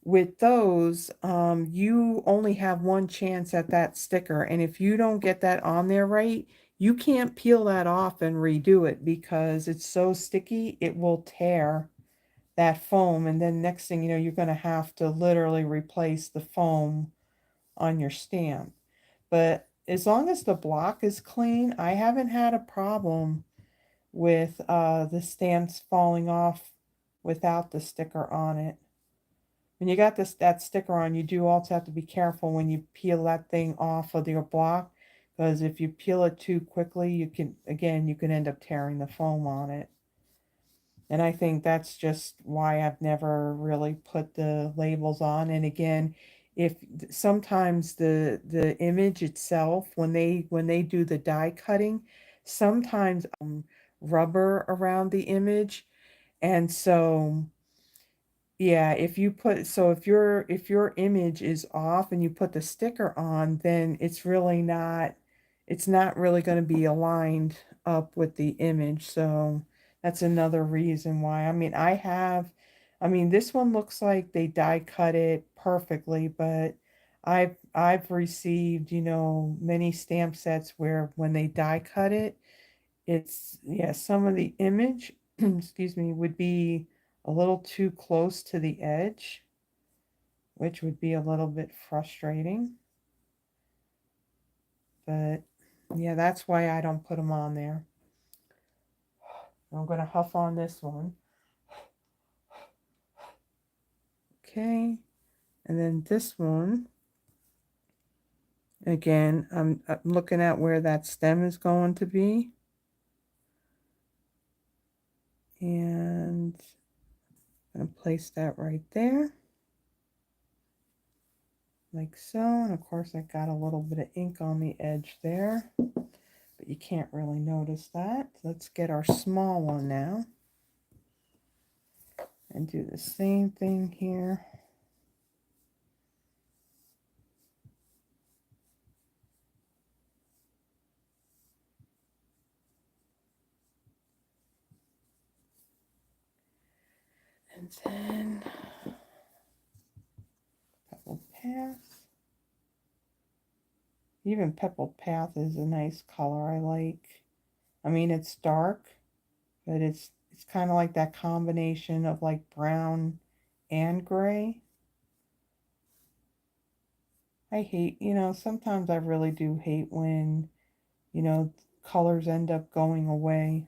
Speaker 1: with those, you only have one chance at that sticker. And if you don't get that on there right, you can't peel that off and redo it because it's so sticky, it will tear that foam. And then next thing you know, you're going to have to literally replace the foam on your stamp. But as long as the block is clean, I haven't had a problem with the stamps falling off without the sticker on it. When you got that sticker on, you do also have to be careful when you peel that thing off of your block, because if you peel it too quickly, you can end up tearing the foam on it. And I think that's just why I've never really put the labels on. And again, if sometimes the image itself, when they do the die cutting, sometimes rubber around the image, and so yeah, if you put, so if your image is off and you put the sticker on, then it's not really going to be aligned up with the image. So that's another reason why. I mean, I have I mean, this one looks like they die cut it perfectly, but I've received, you know, many stamp sets where when they die cut it, it's, yeah, some of the image, excuse me, would be a little too close to the edge, which would be a little bit frustrating. But yeah, that's why I don't put them on there. I'm going to huff on this one. Okay. And then this one, again, I'm looking at where that stem is going to be. And I'm going to place that right there. Like so. And of course I got a little bit of ink on the edge there, but you can't really notice that. Let's get our small one now and do the same thing here. And then Pebbled Path. Even Pebbled Path is a nice color I like. I mean, it's dark, but it's kind of like that combination of like brown and gray. I hate, you know, sometimes I really do hate when, you know, colors end up going away.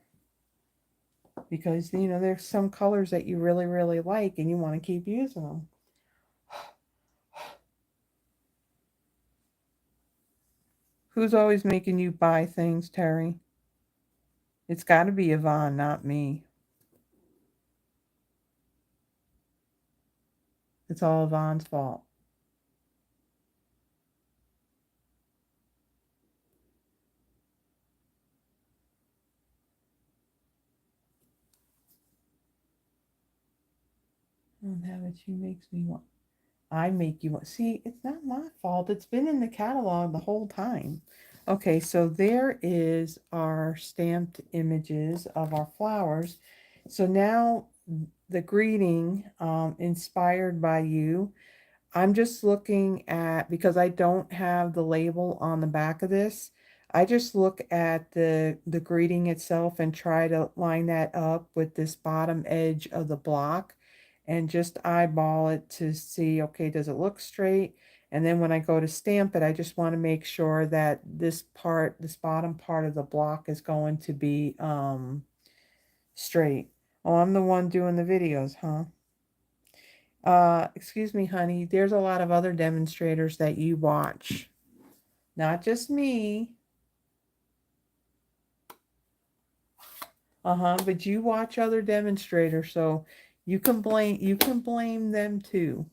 Speaker 1: Because, you know, there's some colors that you really, really like and you want to keep using them. Who's always making you buy things, Terry? It's got to be Yvonne, not me. It's all Yvonne's fault. Oh, now that she makes me want. I make you want. See, it's not my fault. It's been in the catalog the whole time. Okay, so there is our stamped images of our flowers. So now the greeting, inspired by you. I'm just looking at, because I don't have the label on the back of this, I just look at the greeting itself and try to line that up with this bottom edge of the block and just eyeball it to see, okay, does it look straight? And then when I go to stamp it, I just want to make sure that this part, this bottom part of the block is going to be straight. Oh, I'm the one doing the videos, huh? Excuse me, honey, there's a lot of other demonstrators that you watch. Not just me. But you watch other demonstrators, so you can blame them too.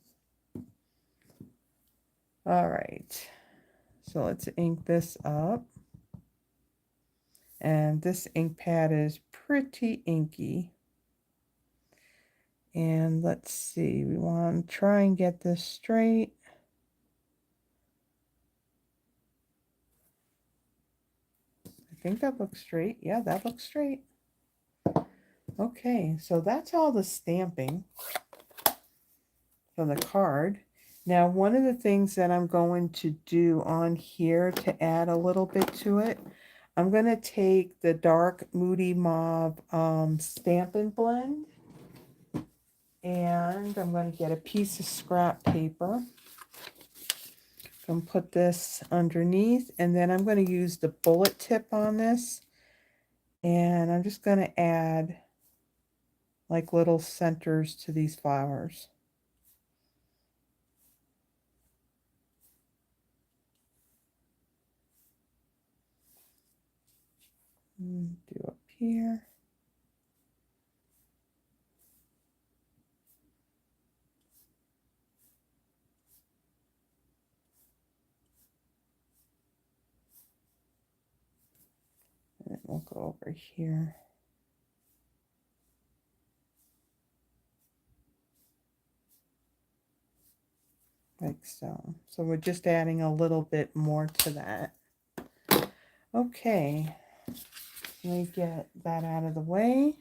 Speaker 1: All right. So let's ink this up. And this ink pad is pretty inky. And let's see, we want to try and get this straight. I think that looks straight. Yeah, that looks straight. Okay, so that's all the stamping for the card. Now, one of the things that I'm going to do on here to add a little bit to it, I'm going to take the dark Moody Mauve Stampin' Blend, and I'm going to get a piece of scrap paper. I'm going to put this underneath, and then I'm going to use the bullet tip on this, and I'm just going to add like little centers to these flowers. Do up here. And then we'll go over here. Like so. So we're just adding a little bit more to that. Okay. Let me get that out of the way.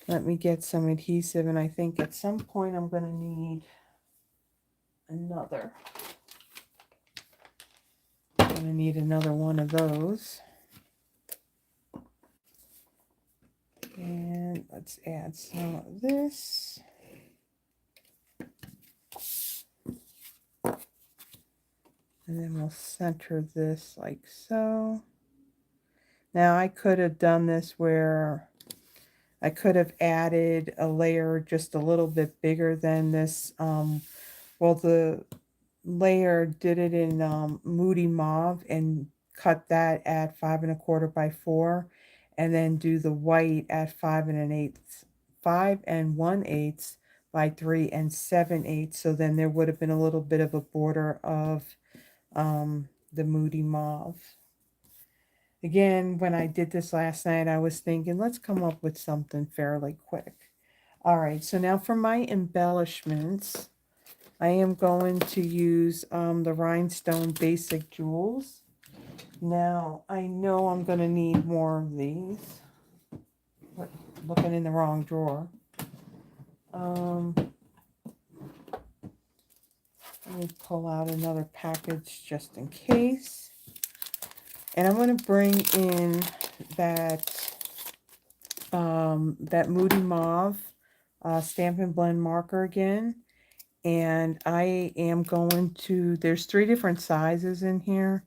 Speaker 1: Let me get some adhesive, and I think at some point I'm going to need another. I'm going to need another one of those. And let's add some of this. And then we'll center this like so. Now I could have done this where I could have added a layer just a little bit bigger than this. Well, the layer did it in Moody Mauve and cut that at 5 1/4 by 4, and then do the white at 5 1/8 by 3 7/8. So then there would have been a little bit of a border of the Moody Mauve. Again, when I did this last night, I was thinking, let's come up with something fairly quick. All right, so now for my embellishments, I am going to use the Rhinestone Basic Jewels. Now, I know I'm going to need more of these. Looking in the wrong drawer. Let me pull out another package just in case. And I'm going to bring in that, that Moody Mauve Stampin' Blend marker again. And I am going to, there's 3 different sizes in here.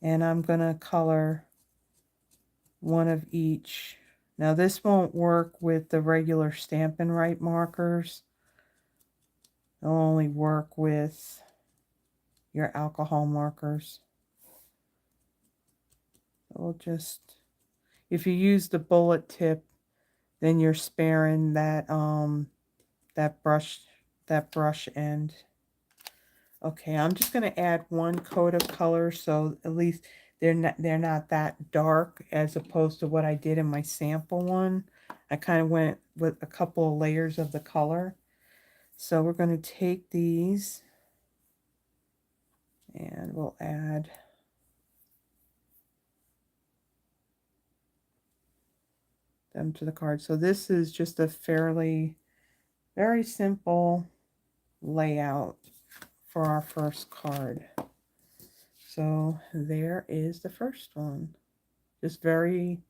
Speaker 1: And I'm going to color one of each. Now this won't work with the regular Stampin' Right markers. It'll only work with your alcohol markers. We'll just, if you use the bullet tip, then you're sparing that that brush end. Okay, I'm just going to add 1 coat of color, so at least they're not that dark as opposed to what I did in my sample one. I kind of went with a couple of layers of the color. So we're going to take these and we'll add them to the card. So this is just a very simple layout for our first card. So there is the first one. Just very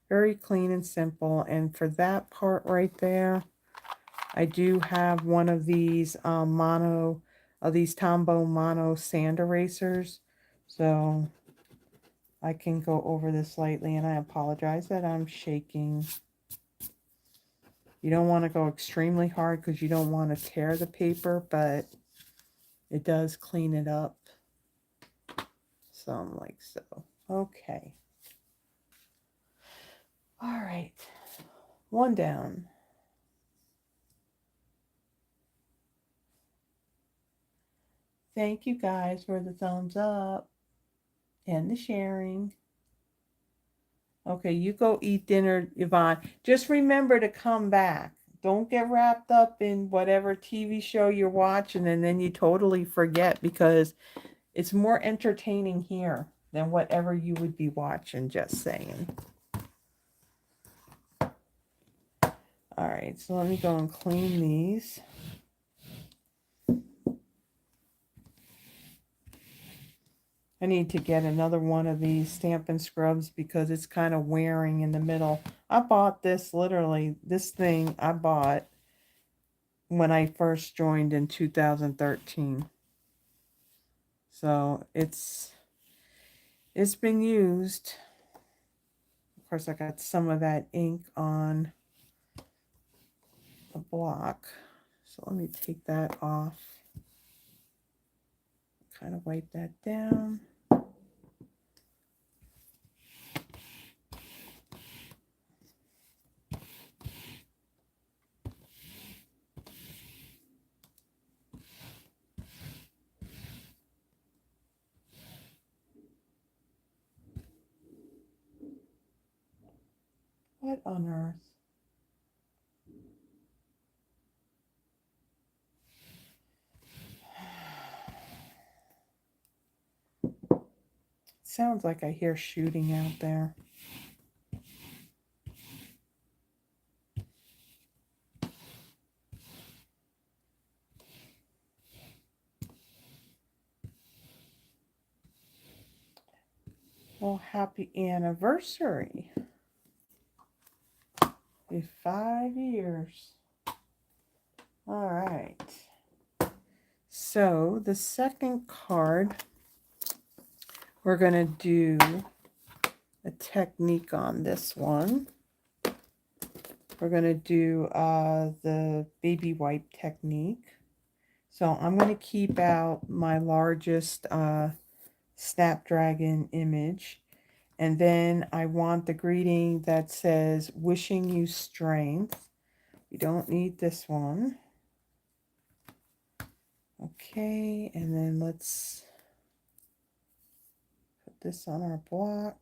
Speaker 1: clean and simple. And for that part right there, I do have one of these these Tombow Mono sand erasers. So I can go over this lightly, and I apologize that I'm shaking. You don't want to go extremely hard because you don't want to tear the paper, but it does clean it up. Some like so. Okay. All right. One down. Thank you guys for the thumbs up and the sharing. Okay, you go eat dinner, Yvonne. Just remember to come back. Don't get wrapped up in whatever TV show you're watching and then you totally forget, because it's more entertaining here than whatever you would be watching, just saying. All right, so let me go and clean these. I need to get another one of these Stampin' Scrubs because it's kind of wearing in the middle. I bought this, literally, this thing I bought when I first joined in 2013. So it's been used. Of course, I got some of that ink on the block. So let me take that off. Kind of wipe that down. What on earth? Sounds like I hear shooting out there. Well, happy anniversary. 5 years. All right. So the second card, we're going to do a technique on this one. We're going to do the baby wipe technique. So I'm going to keep out my largest Snapdragon image. And then I want the greeting that says, wishing you strength. We don't need this one. Okay, and then let's put this on our block.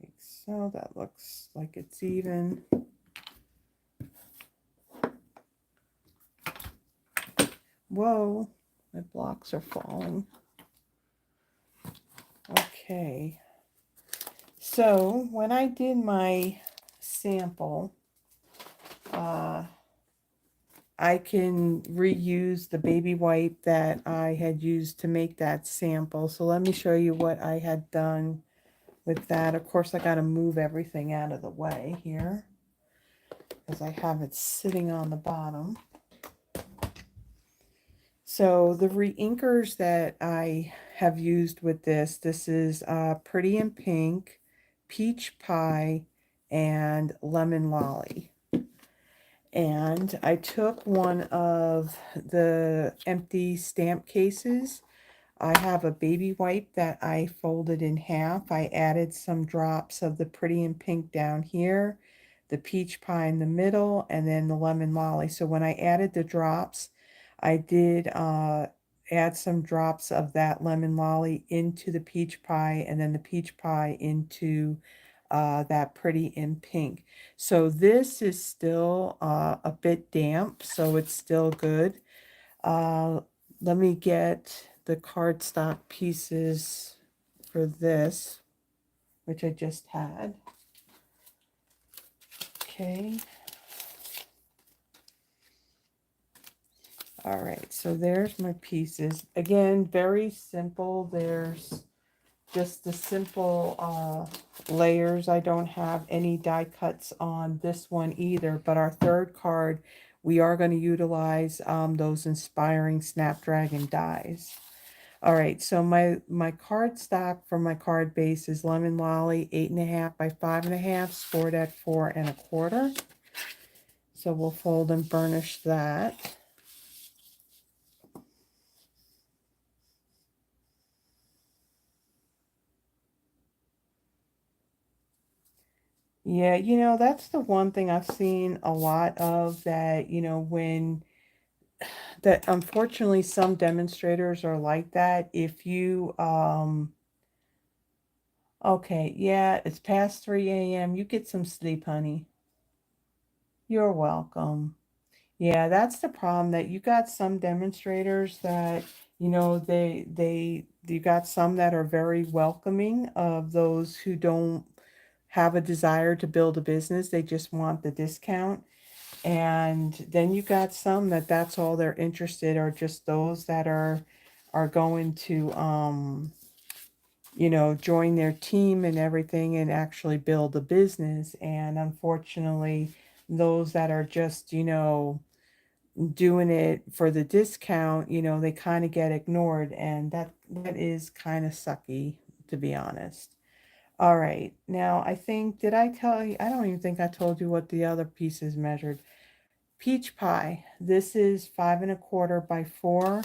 Speaker 1: Like so, that looks like it's even. Whoa, my blocks are falling. Okay, so when I did my sample, I can reuse the baby wipe that I had used to make that sample. So let me show you what I had done with that. Of course, I got to move everything out of the way here because I have it sitting on the bottom. So the reinkers that I have used with this is Pretty in Pink, Peach Pie, and Lemon Lolly. And I took one of the empty stamp cases. I have a baby wipe that I folded in half. I added some drops of the Pretty in Pink down here, the Peach Pie in the middle, and then the Lemon Lolly. So when I added the drops, I did add some drops of that Lemon Lolly into the Peach Pie, and then the Peach Pie into that Pretty in Pink. So this is still a bit damp, so it's still good. Let me get the cardstock pieces for this, which I just had. Okay. All right, so there's my pieces. Again, very simple. There's just the simple layers. I don't have any die cuts on this one either, but our third card, we are going to utilize those inspiring Snapdragon dies. All right, so my cardstock for my card base is Lemon Lolly 8.5 by 5.5, scored at 4 1/4. So we'll fold and burnish that. Yeah, you know, that's the one thing I've seen a lot of, that, you know, when that unfortunately some demonstrators are like that. If you okay, yeah, it's past 3 a.m. You get some sleep, honey. You're welcome. Yeah, that's the problem, that you got some demonstrators that, you know, you got some that are very welcoming of those who don't have a desire to build a business. They just want the discount. And then you got some that that's all they're interested, are just those that are going to you know, join their team and everything and actually build a business. And unfortunately, those that are just, you know, doing it for the discount, you know, they kind of get ignored, and that is kind of sucky, to be honest. All right, now I think, did I tell you? I don't even think I told you what the other pieces measured. Peach Pie, this is 5 1/4 by 4,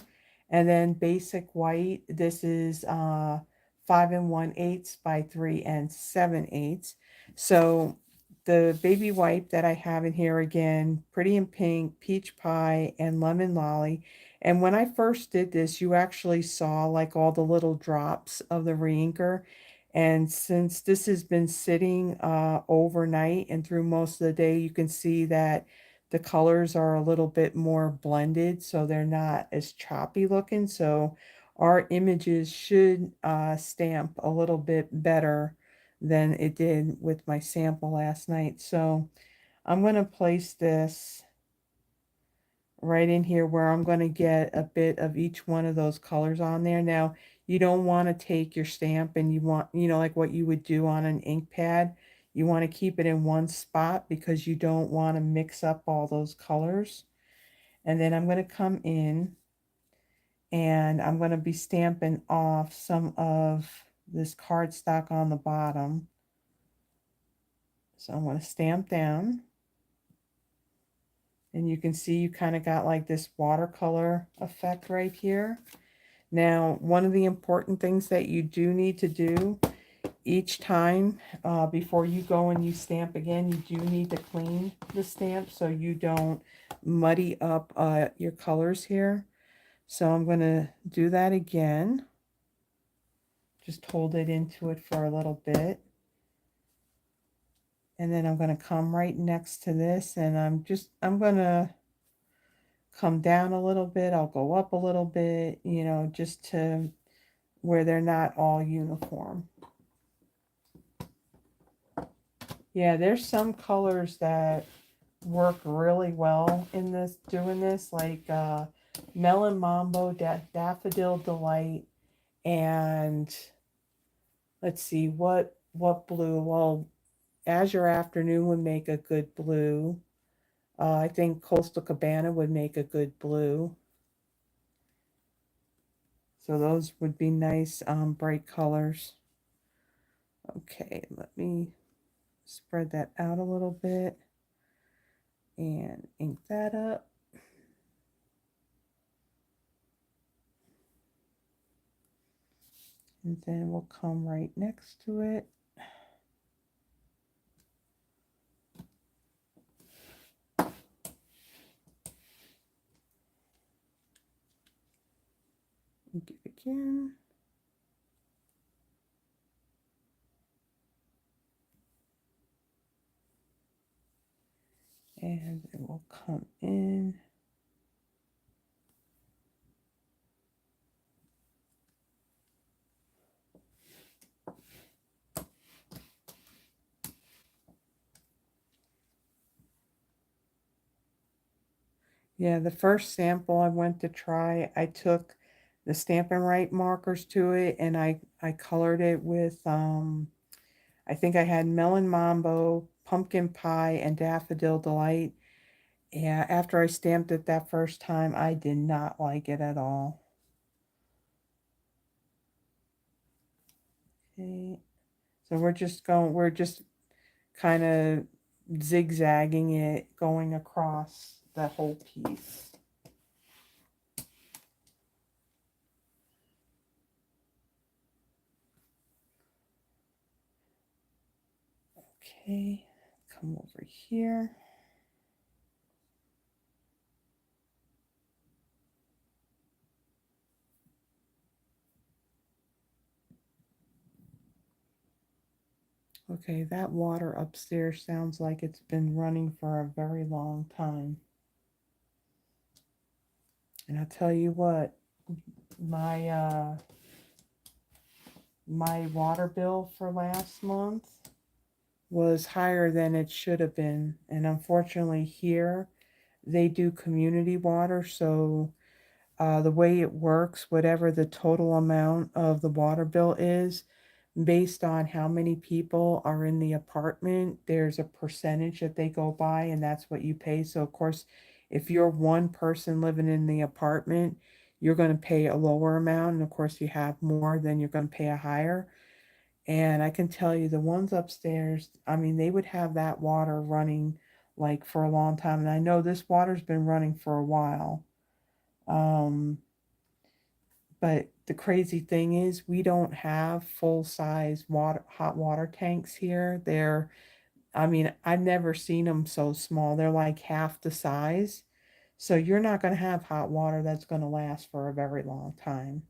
Speaker 1: and then basic white, this is 5 1/8 by 3 7/8. So the baby white that I have in here, again, Pretty in Pink, Peach Pie, and Lemon Lolly. And when I first did this, you actually saw like all the little drops of the reinker. And since this has been sitting overnight and through most of the day, you can see that the colors are a little bit more blended, so they're not as choppy looking. So our images should stamp a little bit better than it did with my sample last night. So I'm going to place this right in here where I'm going to get a bit of each one of those colors on there. Now, you don't want to take your stamp and you want, like what you would do on an ink pad. You want to keep it in one spot because you don't want to mix up all those colors. And then I'm going to come in and I'm going to be stamping off some of this cardstock on the bottom. So I'm going to stamp down. And you can see you kind of got like this watercolor effect right here. Now, one of the important things that you do need to do each time before you go and you stamp again, you do need to clean the stamp so you don't muddy up your colors here. So I'm going to do that again. Just hold it into it for a little bit. And then I'm going to come right next to this and I'm going to come down a little bit. I'll go up a little bit, just to where they're not all uniform. Yeah, there's some colors that work really well in this, doing this, like Melon, Mambo, Daffodil Delight, and let's see, what blue? Well, Azure Afternoon would make a good blue. I think Coastal Cabana would make a good blue. So those would be nice bright colors. Okay, let me spread that out a little bit and ink that up. And then we'll come right next to it. Ink it again. And then we'll come in. Yeah, the first sample I went to try, I took the Stampin' Right markers to it and I colored it with, I think I had Melon Mambo, Pumpkin Pie, and Daffodil Delight. Yeah, after I stamped it that first time, I did not like it at all. Okay, so we're just kind of zigzagging it, going across the whole piece. Okay, come over here. Okay, that water upstairs sounds like it's been running for a very long time. And I'll tell you what, my my water bill for last month was higher than it should have been. And unfortunately here, they do community water, so the way it works, whatever the total amount of the water bill is, based on how many people are in the apartment, there's a percentage that they go by, and that's what you pay. So, of course, if you're one person living in the apartment, you're going to pay a lower amount. And of course, you have more, then you're going to pay a higher. And I can tell you the ones upstairs, I mean, they would have that water running like for a long time. And I know this water's been running for a while. Um, but the crazy thing is we don't have full-size hot water tanks here. I mean, I've never seen them so small. They're like half the size. So you're not going to have hot water that's going to last for a very long time.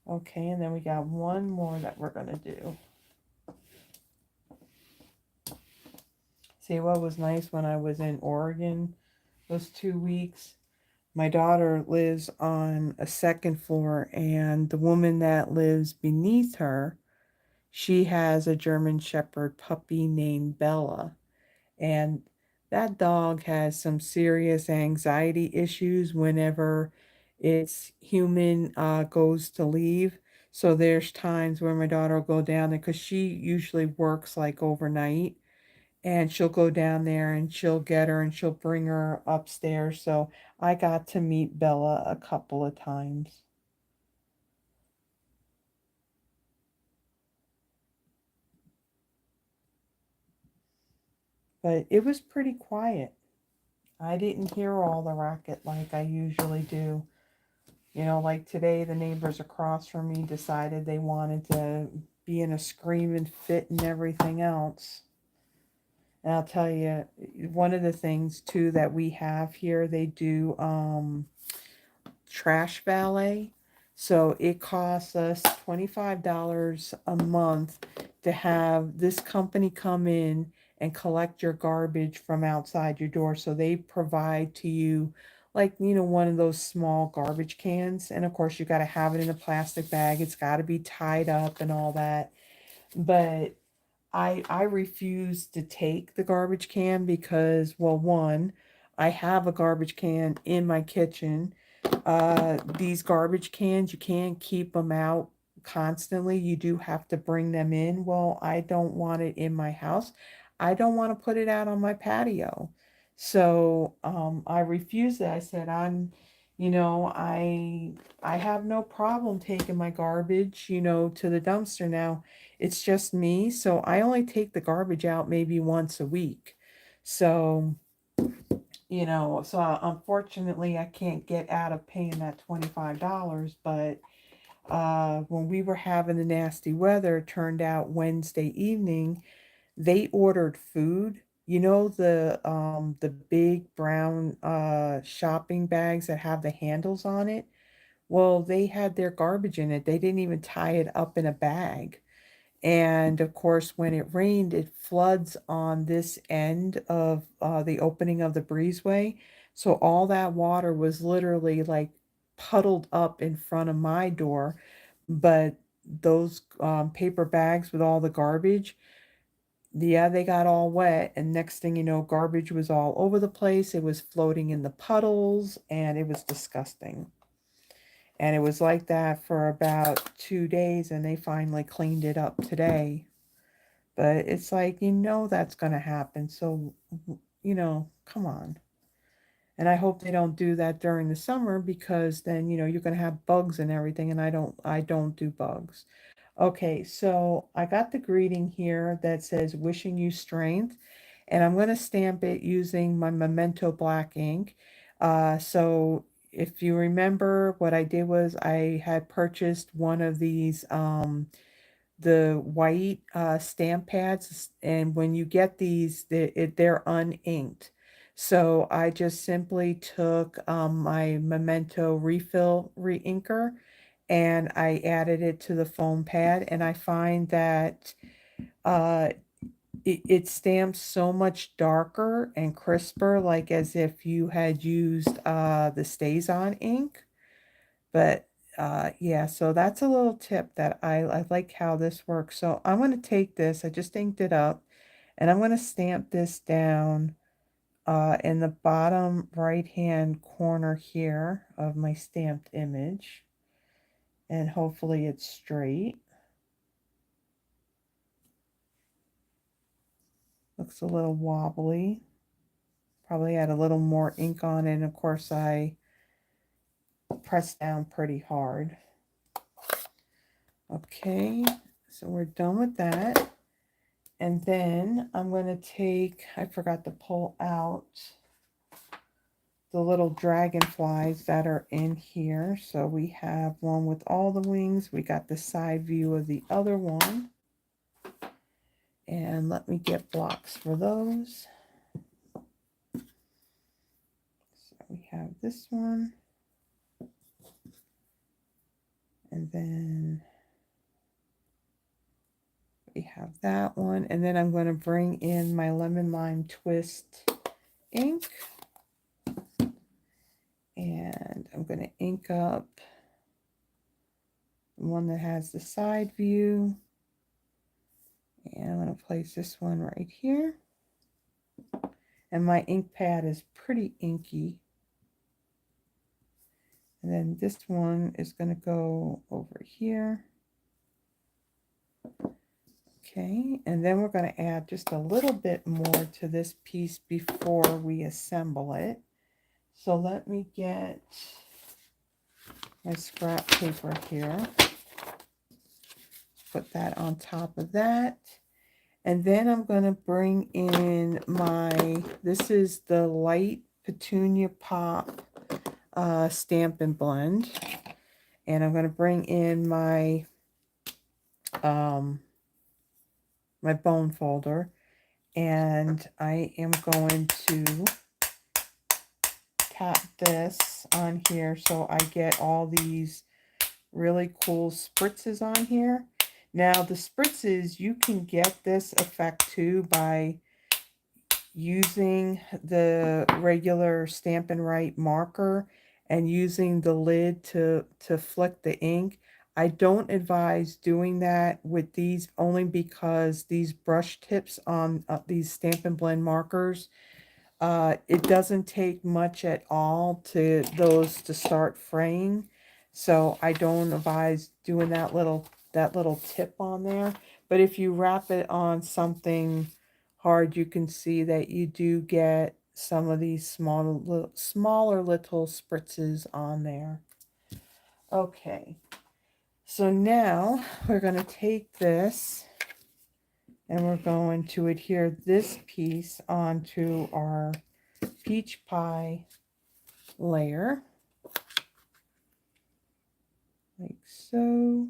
Speaker 1: Okay, and then we got one more that we're going to do. See, what was nice when I was in Oregon those 2 weeks? My daughter lives on a second floor, and the woman that lives beneath her, she has a German Shepherd puppy named Bella. And That dog has some serious anxiety issues whenever its human goes to leave. So there's times where my daughter will go down there because she usually works like overnight, and she'll go down there and she'll get her and she'll bring her upstairs. So I got to meet Bella a couple of times. But it was pretty quiet. I didn't hear all the racket like I usually do. You know, like today, the neighbors across from me decided they wanted to be in a screaming fit and everything else. And I'll tell you, one of the things too that we have here, they do trash valet. So it costs us $25 a month to have this company come in and collect your garbage from outside your door. So they provide to you, like, you know, one of those small garbage cans. And of course, you got to have it in a plastic bag. It's got to be tied up and all that. But I refuse to take the garbage can because, well, one, I have a garbage can in my kitchen. These garbage cans, you can't keep them out constantly. You do have to bring them in. Well, I don't want it in my house. I don't want to put it out on my patio. So I refused it. I said, I have no problem taking my garbage, to the dumpster now. It's just me, so I only take the garbage out maybe once a week. So, unfortunately I can't get out of paying that $25, but when we were having the nasty weather, it turned out Wednesday evening, they ordered food. You know the big brown shopping bags that have the handles on it? Well, they had their garbage in it. They didn't even tie it up in a bag. And of course, when it rained, it floods on this end of the opening of the breezeway. So all that water was literally like puddled up in front of my door. But those paper bags with all the garbage, yeah, they got all wet. And next thing you know, garbage was all over the place. It was floating in the puddles, and it was disgusting. And it was like that for about 2 days, and they finally cleaned it up today. But it's like, that's going to happen. So, come on. And I hope they don't do that during the summer because then, you're going to have bugs and everything, and I don't do bugs. Okay, so I got the greeting here that says wishing you strength, and I'm going to stamp it using my Memento black ink. So if you remember, what I did was I had purchased one of these the white stamp pads, and when you get these, they're uninked. So I just simply took my Memento refill reinker, and I added it to the foam pad, and I find that uh, it stamps so much darker and crisper, like as if you had used the StazOn ink. But yeah, so that's a little tip that I like how this works. So I'm going to take this, I just inked it up, and I'm going to stamp this down in the bottom right hand corner here of my stamped image. And hopefully it's straight. Looks a little wobbly. Probably add a little more ink on it. And of course I pressed down pretty hard. Okay, so we're done with that. And then I'm going to take, I forgot to pull out the little dragonflies that are in here. So we have one with all the wings. We got the side view of the other one. And let me get blocks for those. So we have this one. And then we have that one. And then I'm going to bring in my Lemon Lime Twist ink. And I'm going to ink up the one that has the side view. And I'm going to place this one right here. And my ink pad is pretty inky. And then this one is going to go over here. Okay, and then we're going to add just a little bit more to this piece before we assemble it. So let me get my scrap paper here. Put that on top of that. And then I'm going to bring in my, this is the light Petunia Pop Stampin' Blend. And I'm going to bring in my my bone folder, and I am going to tap this on here so I get all these really cool spritzes on here. Now the spritzes, you can get this effect too by using the regular Stampin' Right marker and using the lid to flick the ink. I don't advise doing that with these only because these brush tips on these Stampin' Blend markers, it doesn't take much at all to those to start fraying. So I don't advise doing that little tip on there. But if you wrap it on something hard, you can see that you do get some of these smaller little spritzes on there. Okay, so now we're going to take this and we're going to adhere this piece onto our peach pie layer, like so.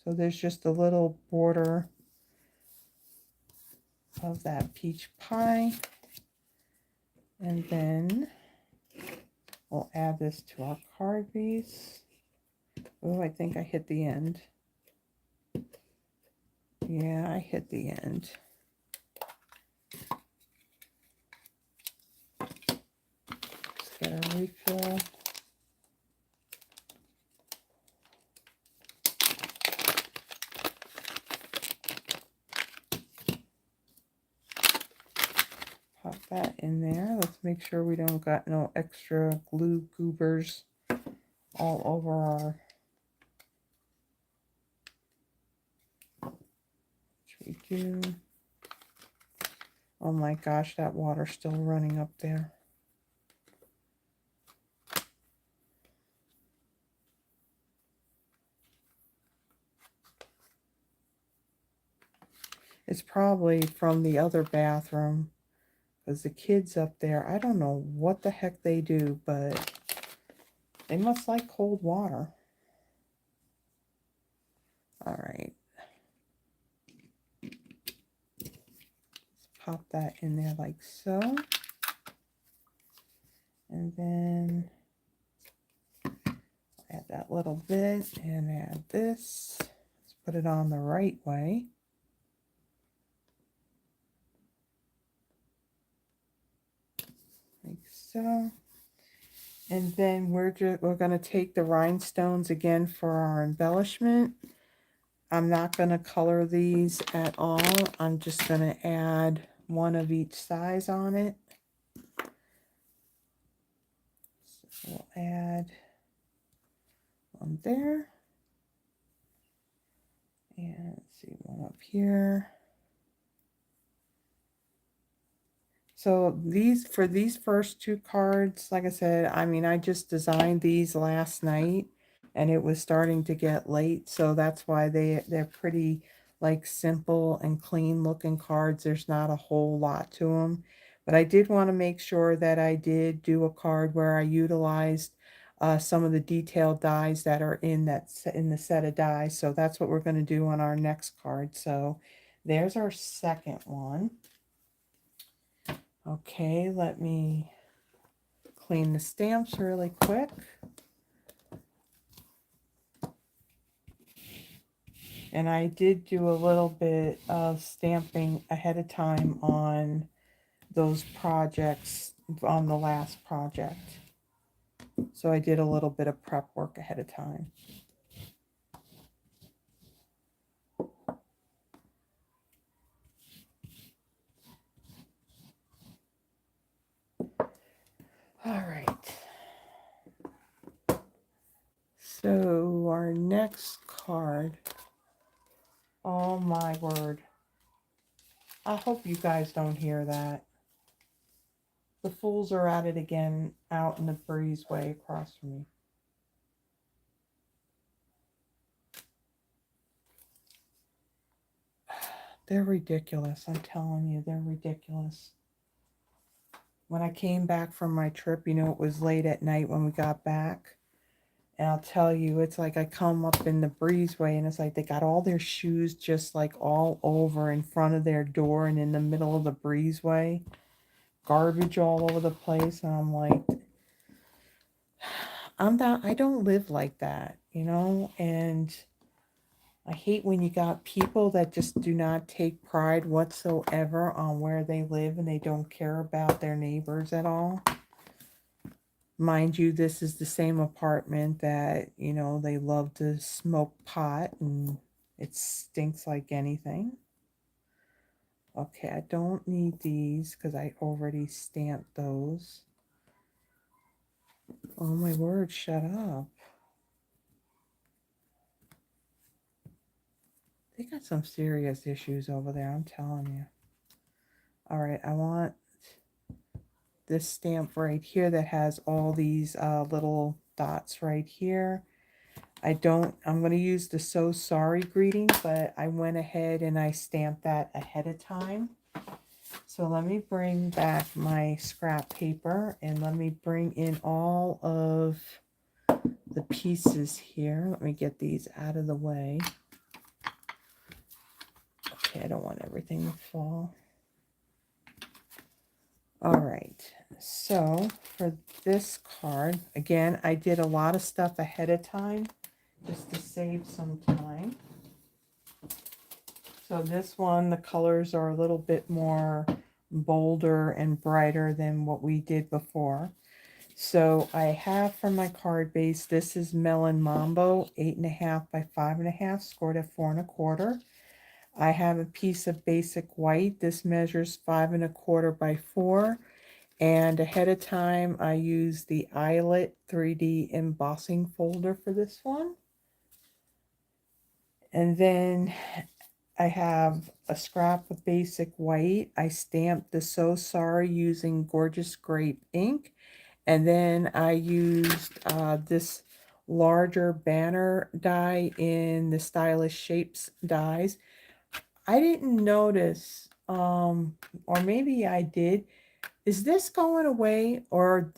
Speaker 1: So there's just a little border of that peach pie, and then we'll add this to our card base. Oh, I think I hit the end. Yeah, I hit the end. Let's get a refill. Pop that in there. Let's make sure we don't got no extra glue goobers all over our, which we do. Oh my gosh, that water's still running up there. It's probably from the other bathroom, because the kids up there, I don't know what the heck they do, but they must like cold water. All right. Let's pop that in there like so. And then add that little bit and add this. Let's put it on the right way. Like so. And then we're going to take the rhinestones again for our embellishment. I'm not going to color these at all. I'm just going to add one of each size on it. So we'll add one there. And let's see, one up here. So for these first two cards, like I said, I mean, I just designed these last night and it was starting to get late. So that's why they're pretty like simple and clean looking cards. There's not a whole lot to them. But I did want to make sure that I did do a card where I utilized some of the detailed dies that are in the set of dies. So that's what we're going to do on our next card. So there's our second one. Okay, let me clean the stamps really quick. And I did do a little bit of stamping ahead of time on those projects, on the last project. So I did a little bit of prep work ahead of time. All right. So our next card. Oh my word. I hope you guys don't hear that. The fools are at it again out in the breezeway across from me. They're ridiculous. I'm telling you, they're ridiculous. When I came back from my trip, you know, it was late at night when we got back. And I'll tell you, it's like I come up in the breezeway and it's like they got all their shoes just like all over in front of their door and in the middle of the breezeway. Garbage all over the place. And I'm like, I don't live like that, you know? And I hate when you got people that just do not take pride whatsoever on where they live and they don't care about their neighbors at all. Mind you, this is the same apartment that, you know, they love to smoke pot and it stinks like anything. Okay, I don't need these because I already stamped those. Oh my word, shut up. They got some serious issues over there, I'm telling you. All right, I want this stamp right here that has all these little dots right here. I'm going to use the So Sorry greeting, but I went ahead and I stamped that ahead of time. So let me bring back my scrap paper and let me bring in all of the pieces here. Let me get these out of the way. Okay, I don't want everything to fall. All right, so for this card, again, I did a lot of stuff ahead of time just to save some time. So this one, the colors are a little bit more bolder and brighter than what we did before. So I have from my card base, this is Melon Mambo, 8.5 by 5.5, scored at 4 1/4. I have a piece of basic white. This measures 5 1/4 by 4. And ahead of time, I used the Eyelet 3D embossing folder for this one. And then I have a scrap of basic white. I stamped the So Sorry using Gorgeous Grape ink. And then I used this larger banner die in the Stylish Shapes dies. I didn't notice, or maybe I did. Is this going away, or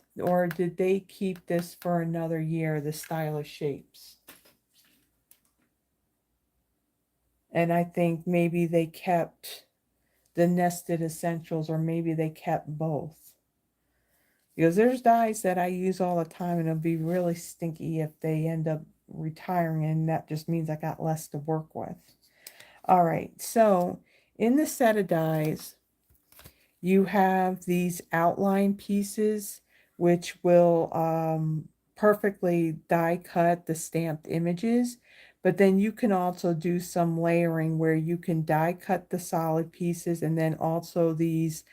Speaker 1: did they keep this for another year, the Stylish Shapes? And I think maybe they kept the Nested Essentials, or maybe they kept both. Because there's dies that I use all the time, and it'll be really stinky if they end up retiring, and that just means I got less to work with. All right, so in the set of dies, you have these outline pieces, which will perfectly die cut the stamped images. But then you can also do some layering where you can die cut the solid pieces and then also these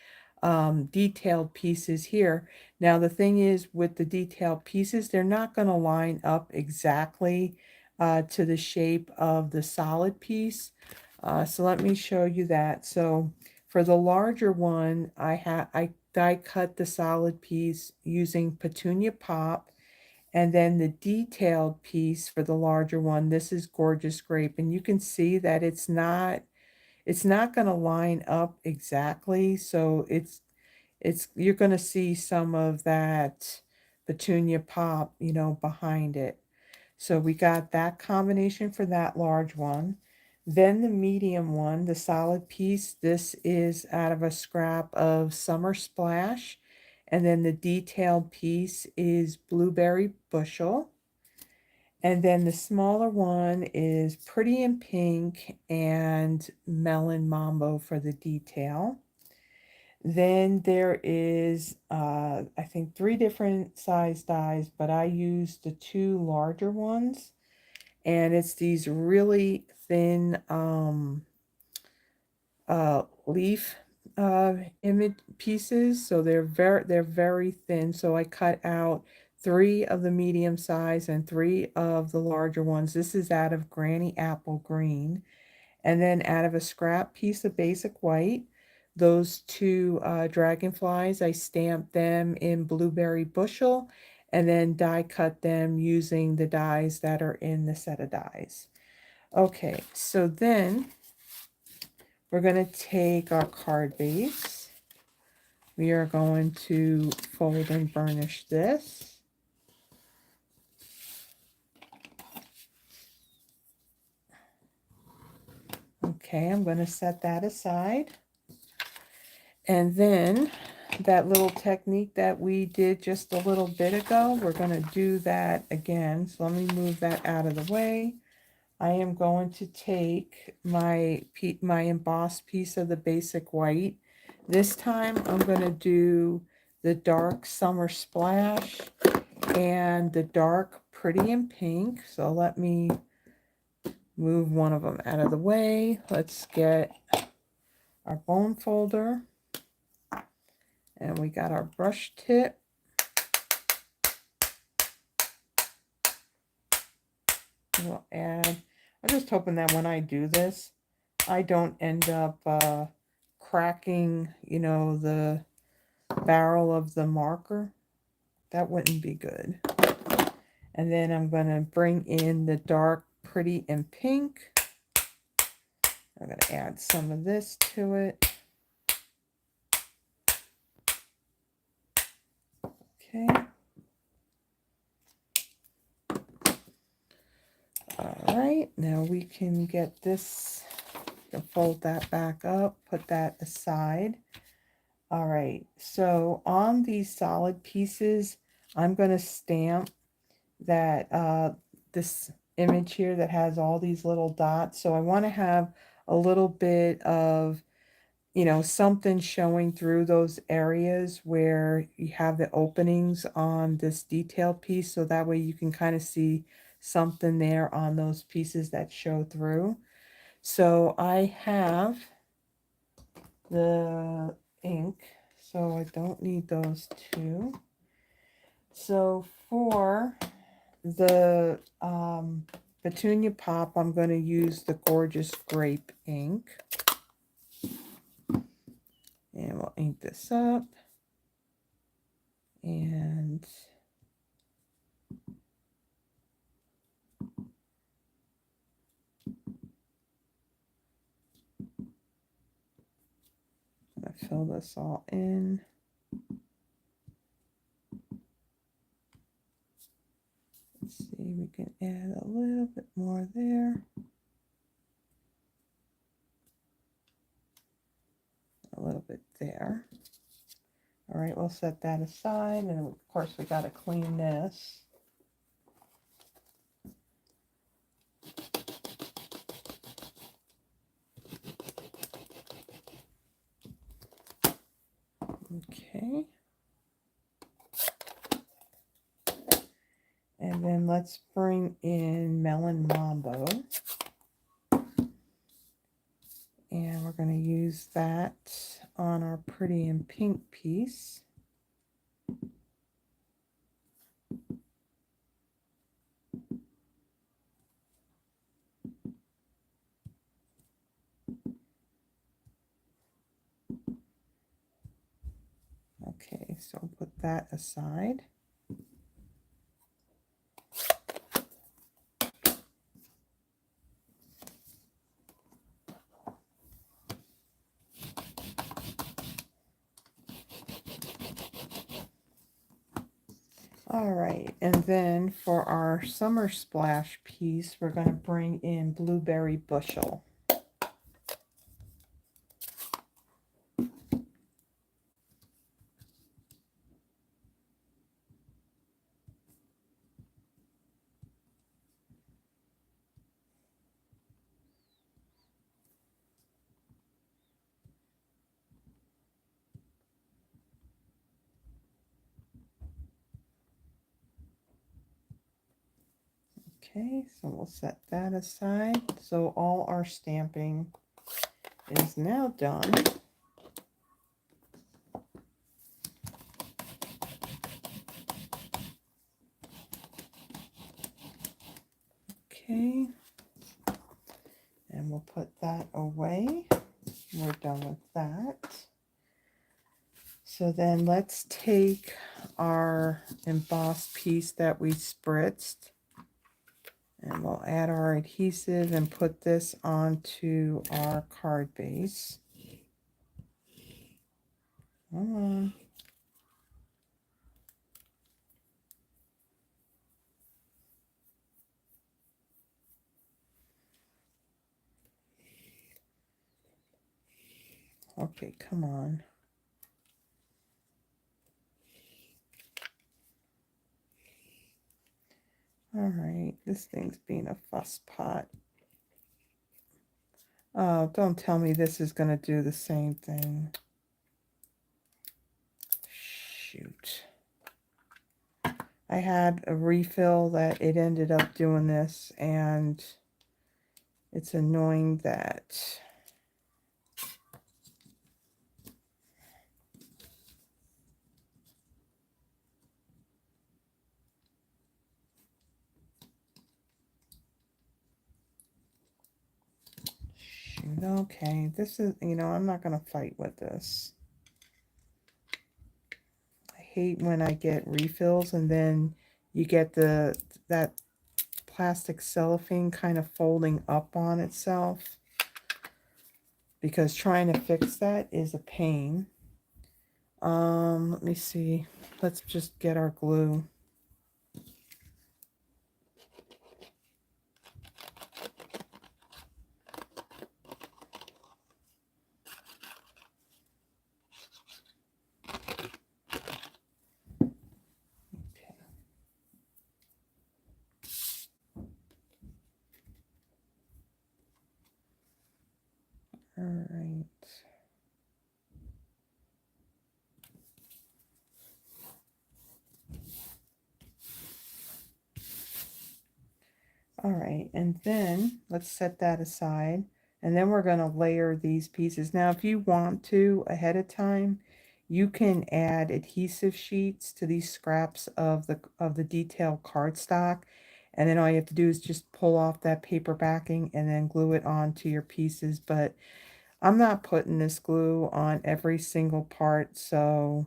Speaker 1: detailed pieces here. Now the thing is with the detailed pieces, they're not going to line up exactly to the shape of the solid piece. So let me show you that. So for the larger one, I die cut the solid piece using Petunia Pop, and then the detailed piece for the larger one, this is Gorgeous Grape, and you can see that it's not going to line up exactly. So you're going to see some of that Petunia Pop, you know, behind it. So we got that combination for that large one. Then the medium one, the solid piece, this is out of a scrap of Summer Splash. And then the detailed piece is Blueberry Bushel. And then the smaller one is Pretty in Pink and Melon Mambo for the detail. Then there is, I think, 3 different size dies, but I used the 2 larger ones. And it's these really thin leaf image pieces, so they're very thin. So I cut out 3 of the medium size and 3 of the larger ones. This is out of Granny Apple Green. And then out of a scrap piece of basic white, those 2 dragonflies, I stamped them in Blueberry Bushel and then die cut them using the dies that are in the set of dies. Okay, so then we're going to take our card base. We are going to fold and burnish this. Okay, I'm going to set that aside. And then that little technique that we did just a little bit ago, we're going to do that again. So let me move that out of the way. I am going to take my embossed piece of the basic white. This time I'm going to do the dark Summer Splash and the dark Pretty in Pink. So let me move one of them out of the way. Let's get our bone folder. And we got our brush tip. We'll add, I'm just hoping that when I do this, I don't end up cracking, you know, the barrel of the marker. That wouldn't be good. And then I'm going to bring in the dark Pretty in Pink. I'm going to add some of this to it. Okay. All right, now we can get this, fold that back up, put that aside. All right, so on these solid pieces, I'm going to stamp that this image here that has all these little dots. So I want to have a little bit of, you know, something showing through those areas where you have the openings on this detail piece. So that way you can kind of see something there on those pieces that show through. So I have the ink, so I don't need those 2. So for the Petunia Pop, I'm going to use the gorgeous Grape ink. And we'll ink this up. And I'm going to fill this all in. Let's see, we can add a little bit more there. A little bit there. All right, we'll set that aside. And of course, we got to clean this. Okay. And then let's bring in Melon Mambo. And we're going to use that on our Pretty in Pink piece. Okay, so put that aside. All right, and then for our Summer Splash piece, we're going to bring in Blueberry Bushel. Okay, so we'll set that aside. So all our stamping is now done. Okay. And we'll put that away. We're done with that. So then let's take our embossed piece that we spritzed, and we'll add our adhesive and put this onto our card base. Come on. Okay, come on. All right, this thing's being a fuss pot. Oh, don't tell me this is going to do the same thing. Shoot. I had a refill that it ended up doing this, and it's annoying that... Shoot, okay, this is, you know, I'm not going to fight with this. I hate when I get refills and then you get that plastic cellophane kind of folding up on itself, because trying to fix that is a pain. Let me see. Let's just get our glue. All right. All right, and then let's set that aside, and then we're going to layer these pieces. Now, if you want to ahead of time, you can add adhesive sheets to these scraps of the detail cardstock, and then all you have to do is just pull off that paper backing and then glue it onto your pieces. But I'm not putting this glue on every single part, so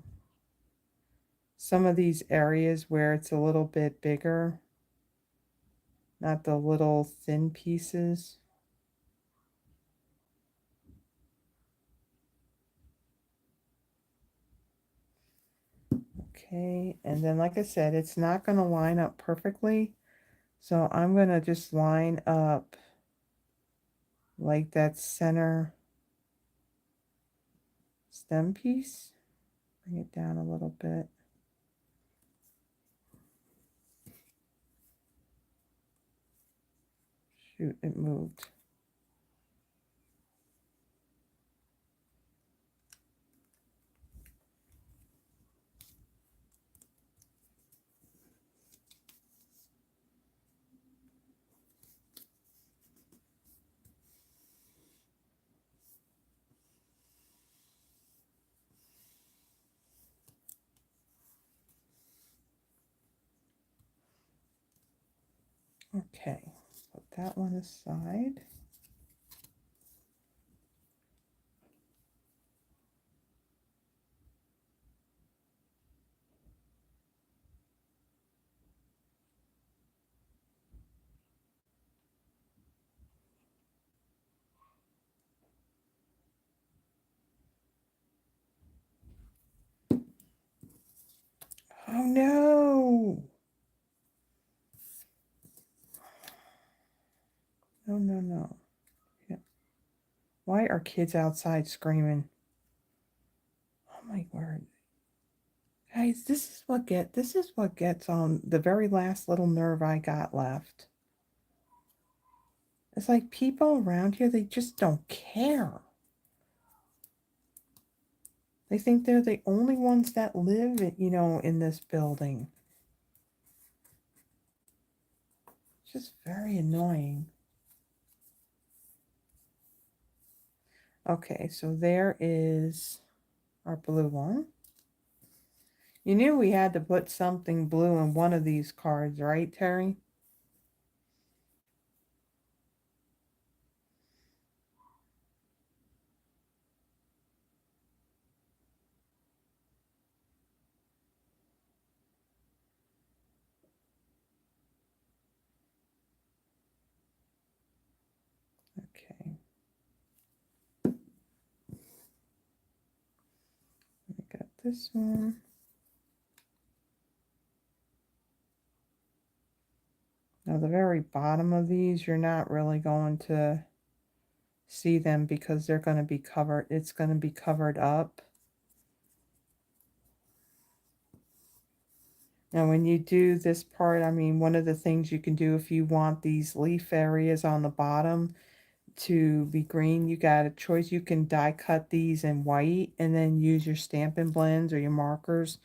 Speaker 1: some of these areas where it's a little bit bigger, not the little thin pieces. Okay, and then like I said, it's not going to line up perfectly, so I'm going to just line up like that center stem piece. Bring it down a little bit. Shoot, it moved. Okay, put that one aside. Oh no! No, no, no. Yeah. Why are kids outside screaming? Oh my word. Guys, this is what gets on the very last little nerve I got left. It's like people around here, they just don't care. They think they're the only ones that live, you know, in this building. It's just very annoying. Okay, so there is our blue one. You knew we had to put something blue in one of these cards, right, Terry? this one. Now the very bottom of these, you're not really going to see them because they're going to be covered. It's going to be covered up. Now when you do this part, I mean, one of the things you can do if you want these leaf areas on the bottom to be green, you got a choice. You can die cut these in white and then use your Stampin' Blends or your markers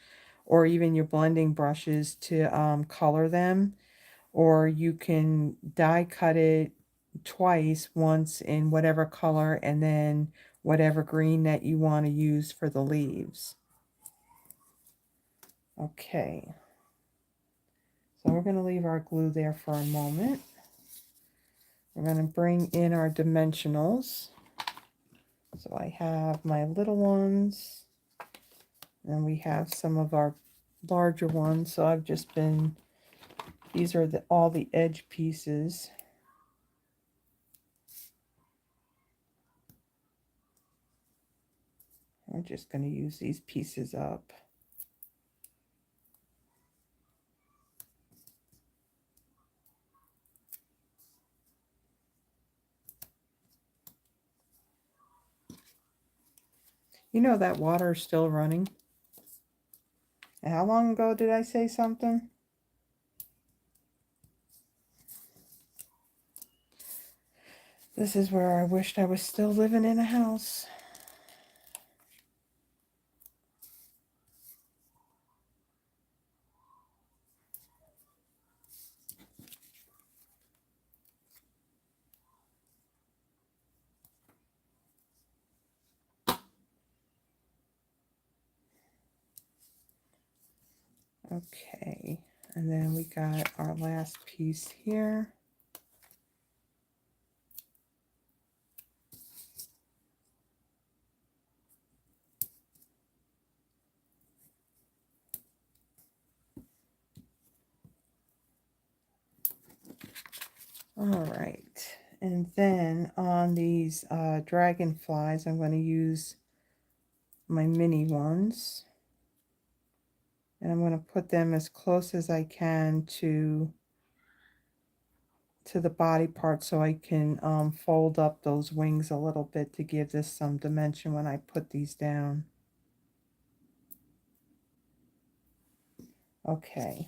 Speaker 1: or even your blending brushes to color them. Or you can die cut it twice, once in whatever color and then whatever green that you want to use for the leaves. Okay, so we're going to leave our glue there for a moment. We're going to bring in our dimensionals. So I have my little ones, and we have some of our larger ones. So I've just been, these are all the edge pieces. We're just going to use these pieces up. You know that water is still running. And how long ago did I say something? This is where I wished I was still living in a house. Okay, and then we got our last piece here. All right, and then on these dragonflies, I'm going to use my mini ones. And I'm going to put them as close as I can to the body part so I can fold up those wings a little bit to give this some dimension when I put these down. Okay.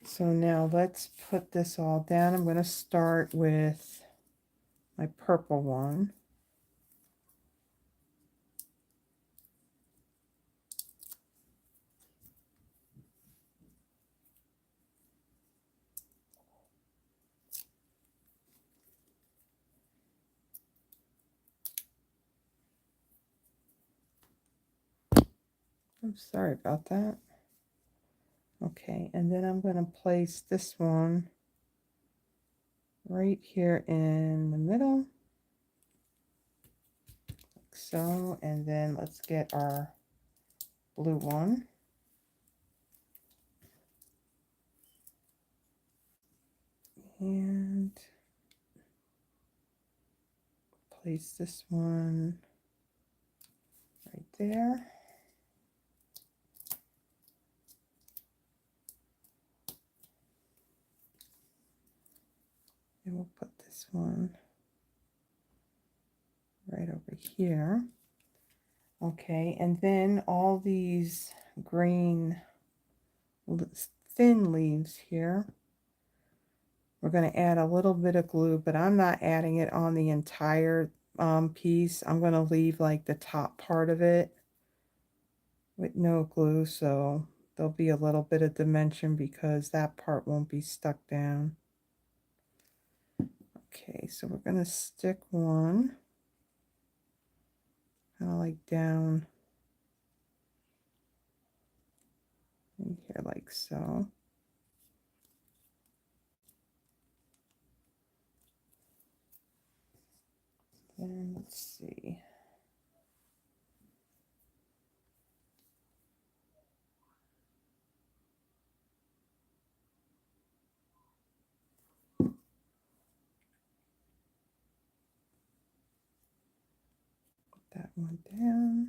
Speaker 1: So now let's put this all down. I'm going to start with my purple one. I'm sorry about that. Okay, and then I'm going to place this one right here in the middle. Like so, and then let's get our blue one. And place this one right there. And we'll put this one right over here. Okay, and then all these green thin leaves here, we're going to add a little bit of glue, but I'm not adding it on the entire piece. I'm going to leave like the top part of it with no glue, so there'll be a little bit of dimension because that part won't be stuck down. Okay, so we're going to stick one kind of like down in here like so. And let's see. Put that one down.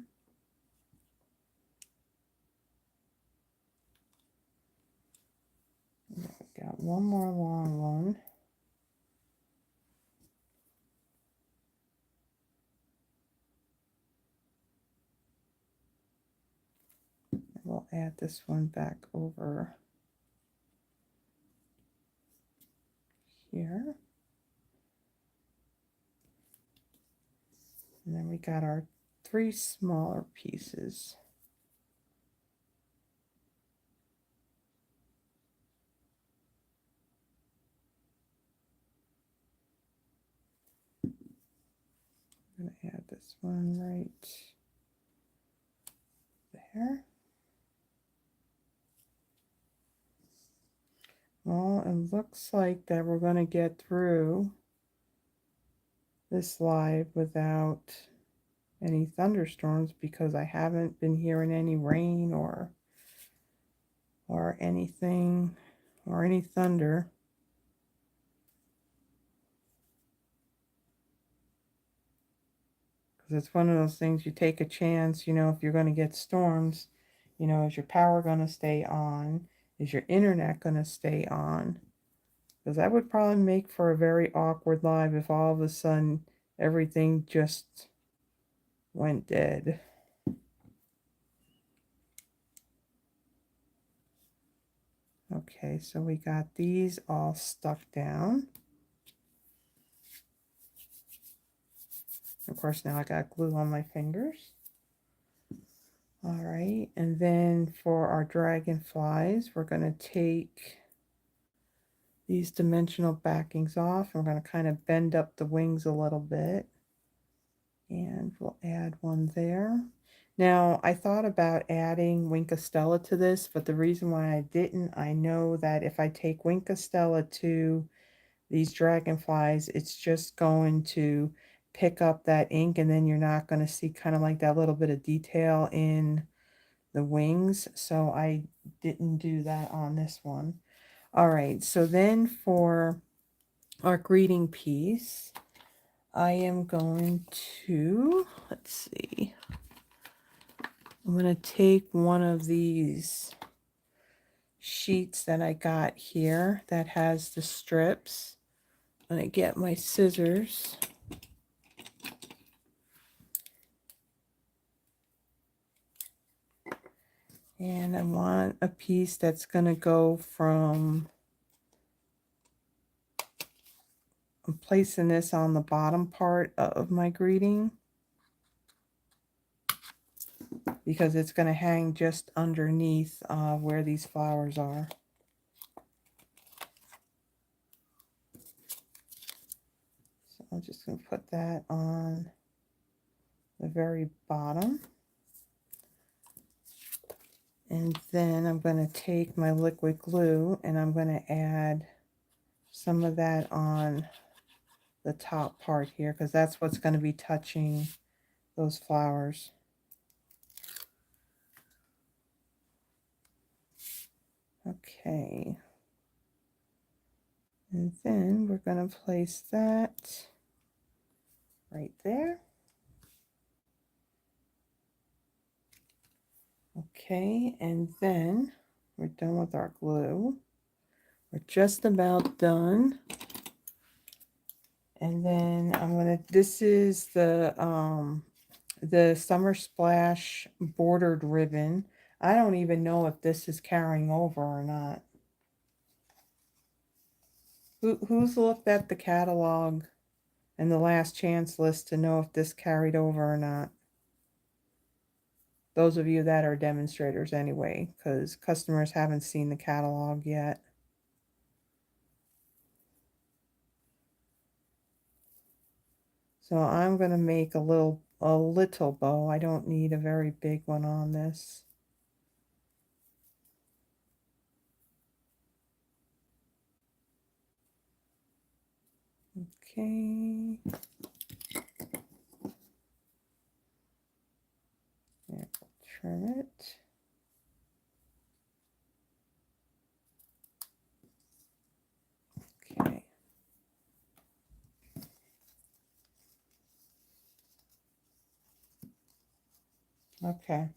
Speaker 1: Got one more long one. We'll add this one back over here. And then we got our 3 smaller pieces. I'm going to add this one right there. Well, it looks like that we're going to get through this live without any thunderstorms because I haven't been hearing any rain or anything or any thunder. Because it's one of those things you take a chance, you know, if you're going to get storms, you know, is your power going to stay on? Is your internet going to stay on? Because that would probably make for a very awkward live if all of a sudden everything just went dead. Okay, so we got these all stuck down. Of course, now I got glue on my fingers. All right, and then for our dragonflies, we're going to take these dimensional backings off. We're going to kind of bend up the wings a little bit. And we'll add one there. Now, I thought about adding Wink Stella to this, but the reason why I didn't, I know that if I take Wink Stella to these dragonflies, it's just going to pick up that ink, and then you're not going to see kind of like that little bit of detail in the wings. So I didn't do that on this one. All right, so then for our greeting piece, I am going to, let's see, I'm going to take one of these sheets that I got here that has the strips. I'm going to get my scissors. And I want a piece that's going to go from, I'm placing this on the bottom part of my greeting because it's going to hang just underneath where these flowers are. So I'm just going to put that on the very bottom. And then I'm going to take my liquid glue and I'm going to add some of that on the top part here because that's what's going to be touching those flowers. Okay. And then we're going to place that right there. Okay, and then we're done with our glue. We're just about done. And then I'm gonna, this is the Summer Splash bordered ribbon. I don't even know if this is carrying over or not. Who's looked at the catalog and the last chance list to know if this carried over or not? Those of you that are demonstrators anyway, because customers haven't seen the catalog yet. So I'm going to make a little bow. I don't need a very big one on this. Okay. Yeah, we'll trim it. Okay. Okay.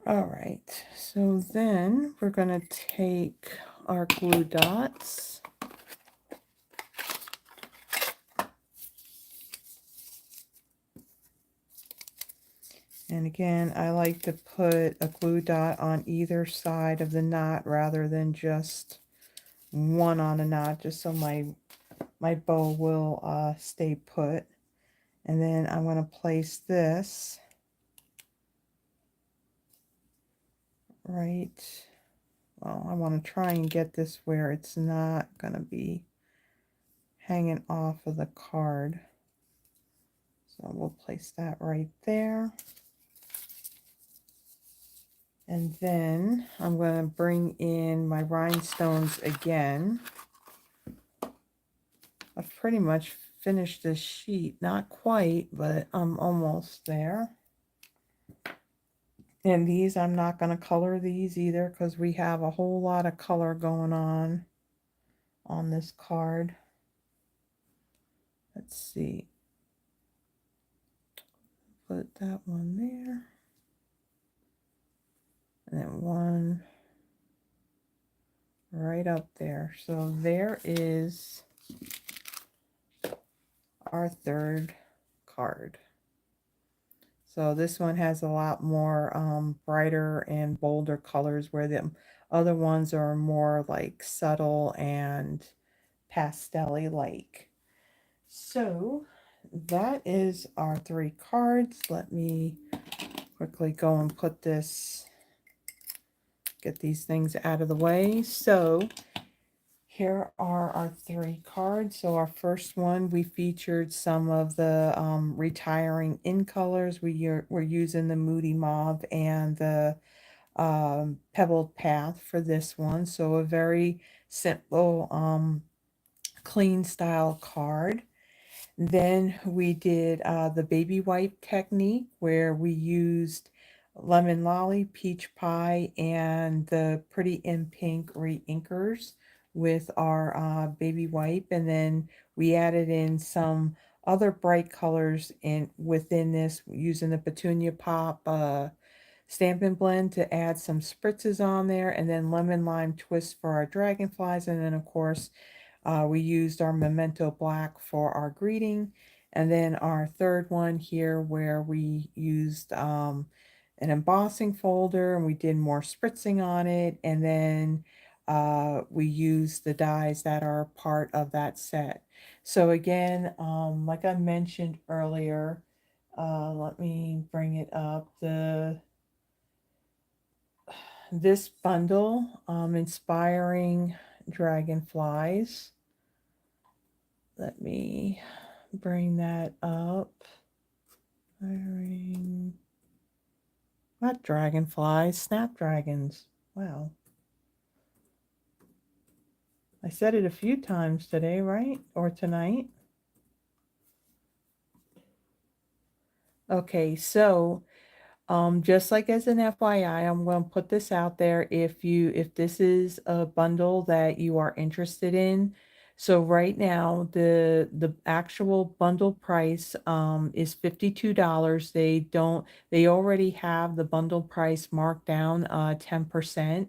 Speaker 1: All right, so then we're going to take our glue dots. And again, I like to put a glue dot on either side of the knot rather than just one on a knot, just so my bow will stay put. And then I'm going to place this right, well, I want to try and get this where it's not going to be hanging off of the card. So we'll place that right there. And then I'm going to bring in my rhinestones again. I've pretty much finished this sheet. Not quite, but I'm almost there. And these, I'm not going to color these either because we have a whole lot of color going on this card. Let's see. Put that one there. And then one right up there. So there is our third card. So this one has a lot more brighter and bolder colors, where the other ones are more like subtle and pastel-y like. So that is our three cards. Let me quickly go and put this, get these things out of the way. So here are our three cards. So our first one, we featured some of the retiring in colors. We're using the Moody Mauve and the Pebbled Path for this one. So a very simple, clean style card. Then we did the baby wipe technique, where we used Lemon Lolly, Peach Pie, and the Pretty in Pink reinkers with our baby wipe. And then we added in some other bright colors within this, using the Petunia Pop Stampin' Blend to add some spritzes on there, and then Lemon Lime Twist for our dragonflies. And then of course we used our Memento Black for our greeting. And then our third one here, where we used an embossing folder and we did more spritzing on it. And then we used the dies that are part of that set. So again, like I mentioned earlier, let me bring it up. This bundle, Inspiring Dragonflies. Let me bring that up. Not dragonflies, snapdragons. Wow. I said it a few times today, right? Or tonight. Okay, so just like as an FYI, I'm going to put this out there if this is a bundle that you are interested in. So right now the actual bundle price is $52. They already have the bundle price marked down 10%.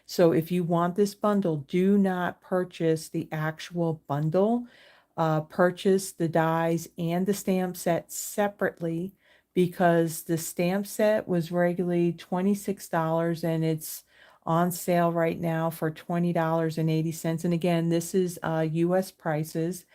Speaker 1: So if you want this bundle, do not purchase the actual bundle. Purchase the dies and the stamp set separately, because the stamp set was regularly $26 and it's on sale right now for $20.80. And again, this is US prices.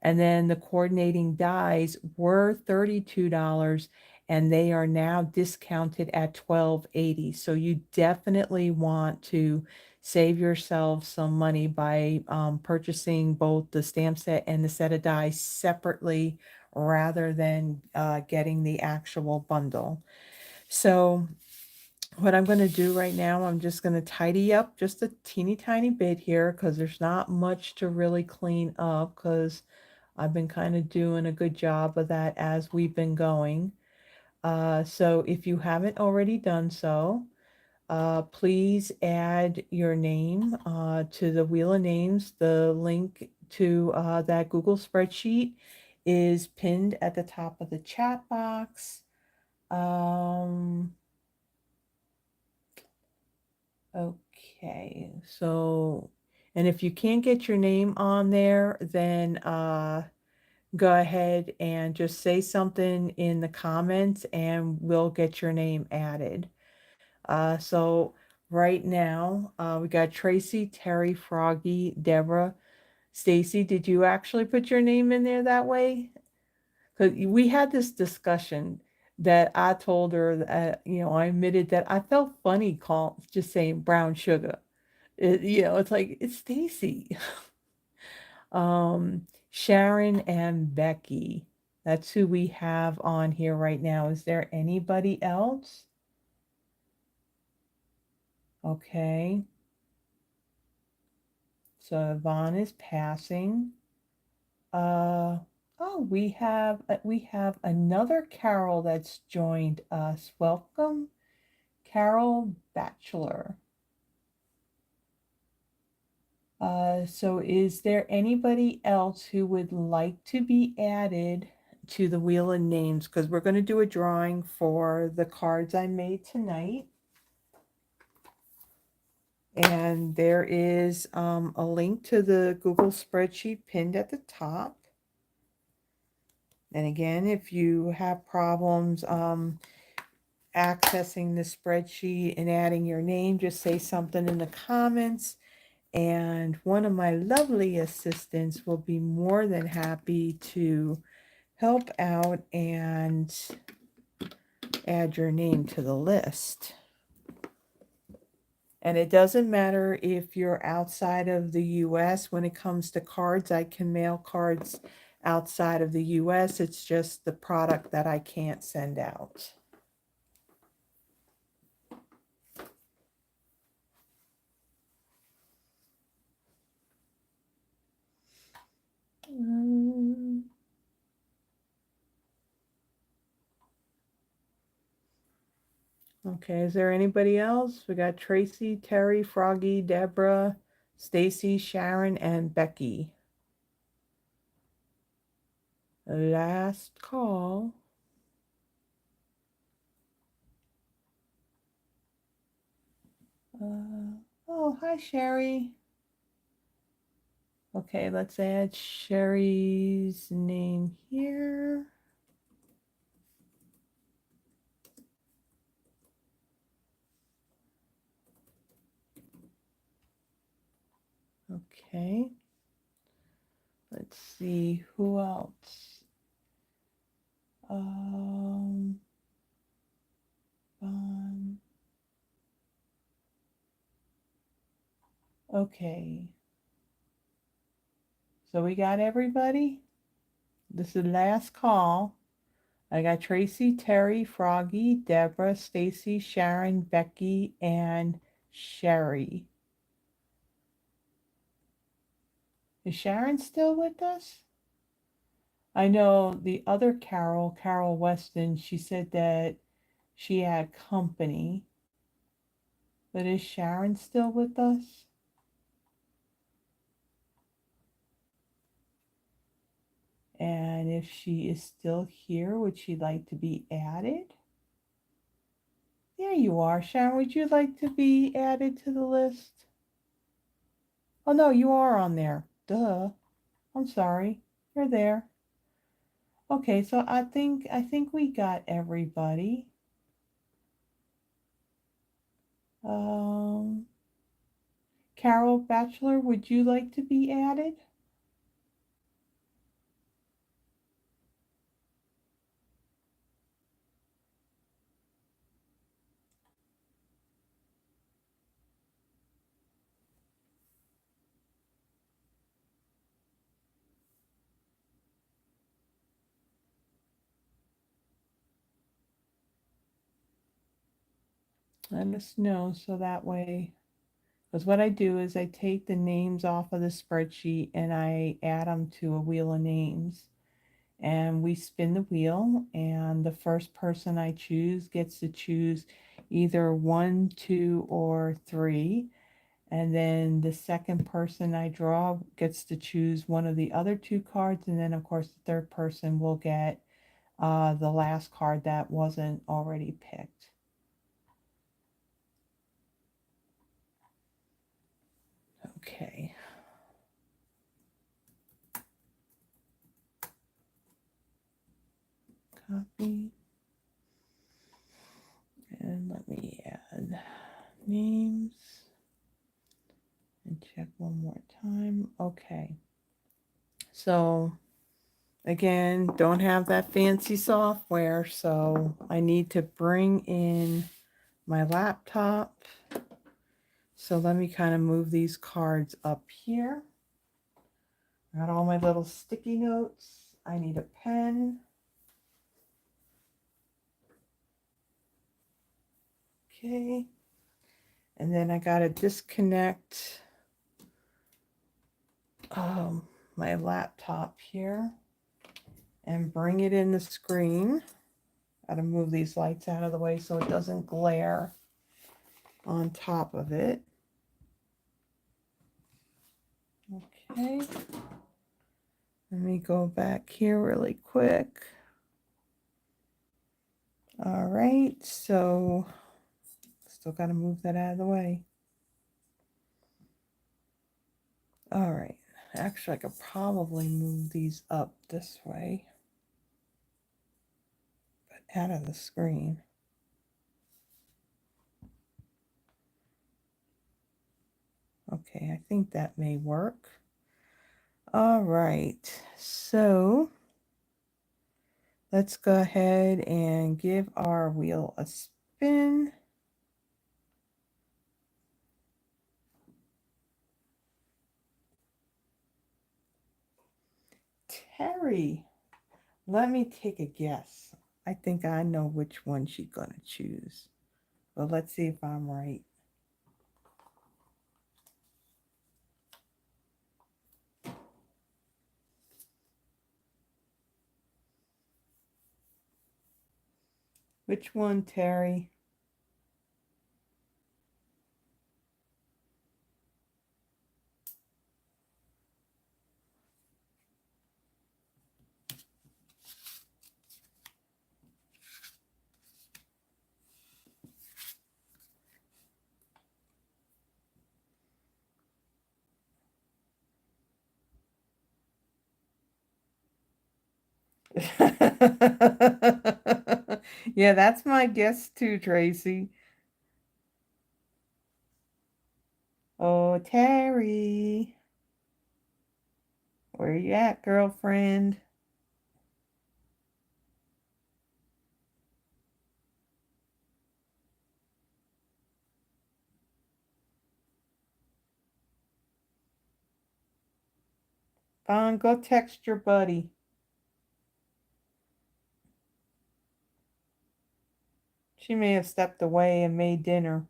Speaker 1: And then the coordinating dies were $32 and they are now discounted at $12.80. So you definitely want to save yourself some money by purchasing both the stamp set and the set of dies separately, rather than getting the actual bundle. So what I'm going to do right now, I'm just going to tidy up just a teeny tiny bit here, because there's not much to really clean up, because I've been kind of doing a good job of that as we've been going. So if you haven't already done so, please add your name to the Wheel of Names. The link to that Google spreadsheet is pinned at the top of the chat box. Okay, so, and if you can't get your name on there, then go ahead and just say something in the comments and we'll get your name added. So right now, we got Tracy, Terry, Froggy, Deborah. Stacy, did you actually put your name in there that way? Because we had this discussion that I told her that, I admitted that I felt funny just saying brown sugar. It's like, it's Stacy. Sharon and Becky. That's who we have on here right now. Is there anybody else? Okay. So Yvonne is passing. Oh, we have another Carol that's joined us. Welcome, Carol Batchelor. So is there anybody else who would like to be added to the Wheel of Names? Because we're going to do a drawing for the cards I made tonight. And there is a link to the Google spreadsheet pinned at the top. And again, if you have problems accessing the spreadsheet and adding your name, just say something in the comments. And one of my lovely assistants will be more than happy to help out and add your name to the list. And it doesn't matter if you're outside of the US. When it comes to cards, I can mail cards outside of the US. It's just the product that I can't send out. Okay, is there anybody else? We got Tracy, Terry, Froggy, Deborah, Stacy, Sharon, and Becky. Last call. Oh, hi, Sherry. Okay, let's add Sherry's name here. Okay. Let's see who else. Okay. So we got everybody. This is the last call. I got Tracy, Terry, Froggy, Deborah, Stacy, Sharon, Becky, and Sherry. Is Sharon still with us? I know the other Carol, Carol Weston, she said that she had company. But is Sharon still with us? And if she is still here, would she like to be added? There you are, Sharon. Would you like to be added to the list? Oh, no, you are on there. Duh. I'm sorry. You're there. Okay, so I think we got everybody. Carol Batchelor, would you like to be added? Let us know so that way, because what I do is I take the names off of the spreadsheet and I add them to a wheel of names. And we spin the wheel, and the first person I choose gets to choose either 1, 2, or 3. And then the second person I draw gets to choose one of the other 2 cards. And then, of course, the third person will get the last card that wasn't already picked. Okay. Copy. And let me add names and check one more time. Okay. So again, don't have that fancy software, so I need to bring in my laptop. So let me kind of move these cards up here. Got all my little sticky notes. I need a pen. Okay. And then I got to disconnect my laptop here and bring it in the screen. Got to move these lights out of the way so it doesn't glare on top of it. Okay. Let me go back here really quick. All right, so still got to move that out of the way. All right, actually I could probably move these up this way, but out of the screen. Okay, I think that may work. All right, so let's go ahead and give our wheel a spin. Terry, let me take a guess. I think I know which one she's going to choose. But let's see if I'm right. Which one, Terry? Yeah, that's my guess too, Tracy. Oh, Terry. Where you at, girlfriend? Vaughn, go text your buddy. She may have stepped away and made dinner.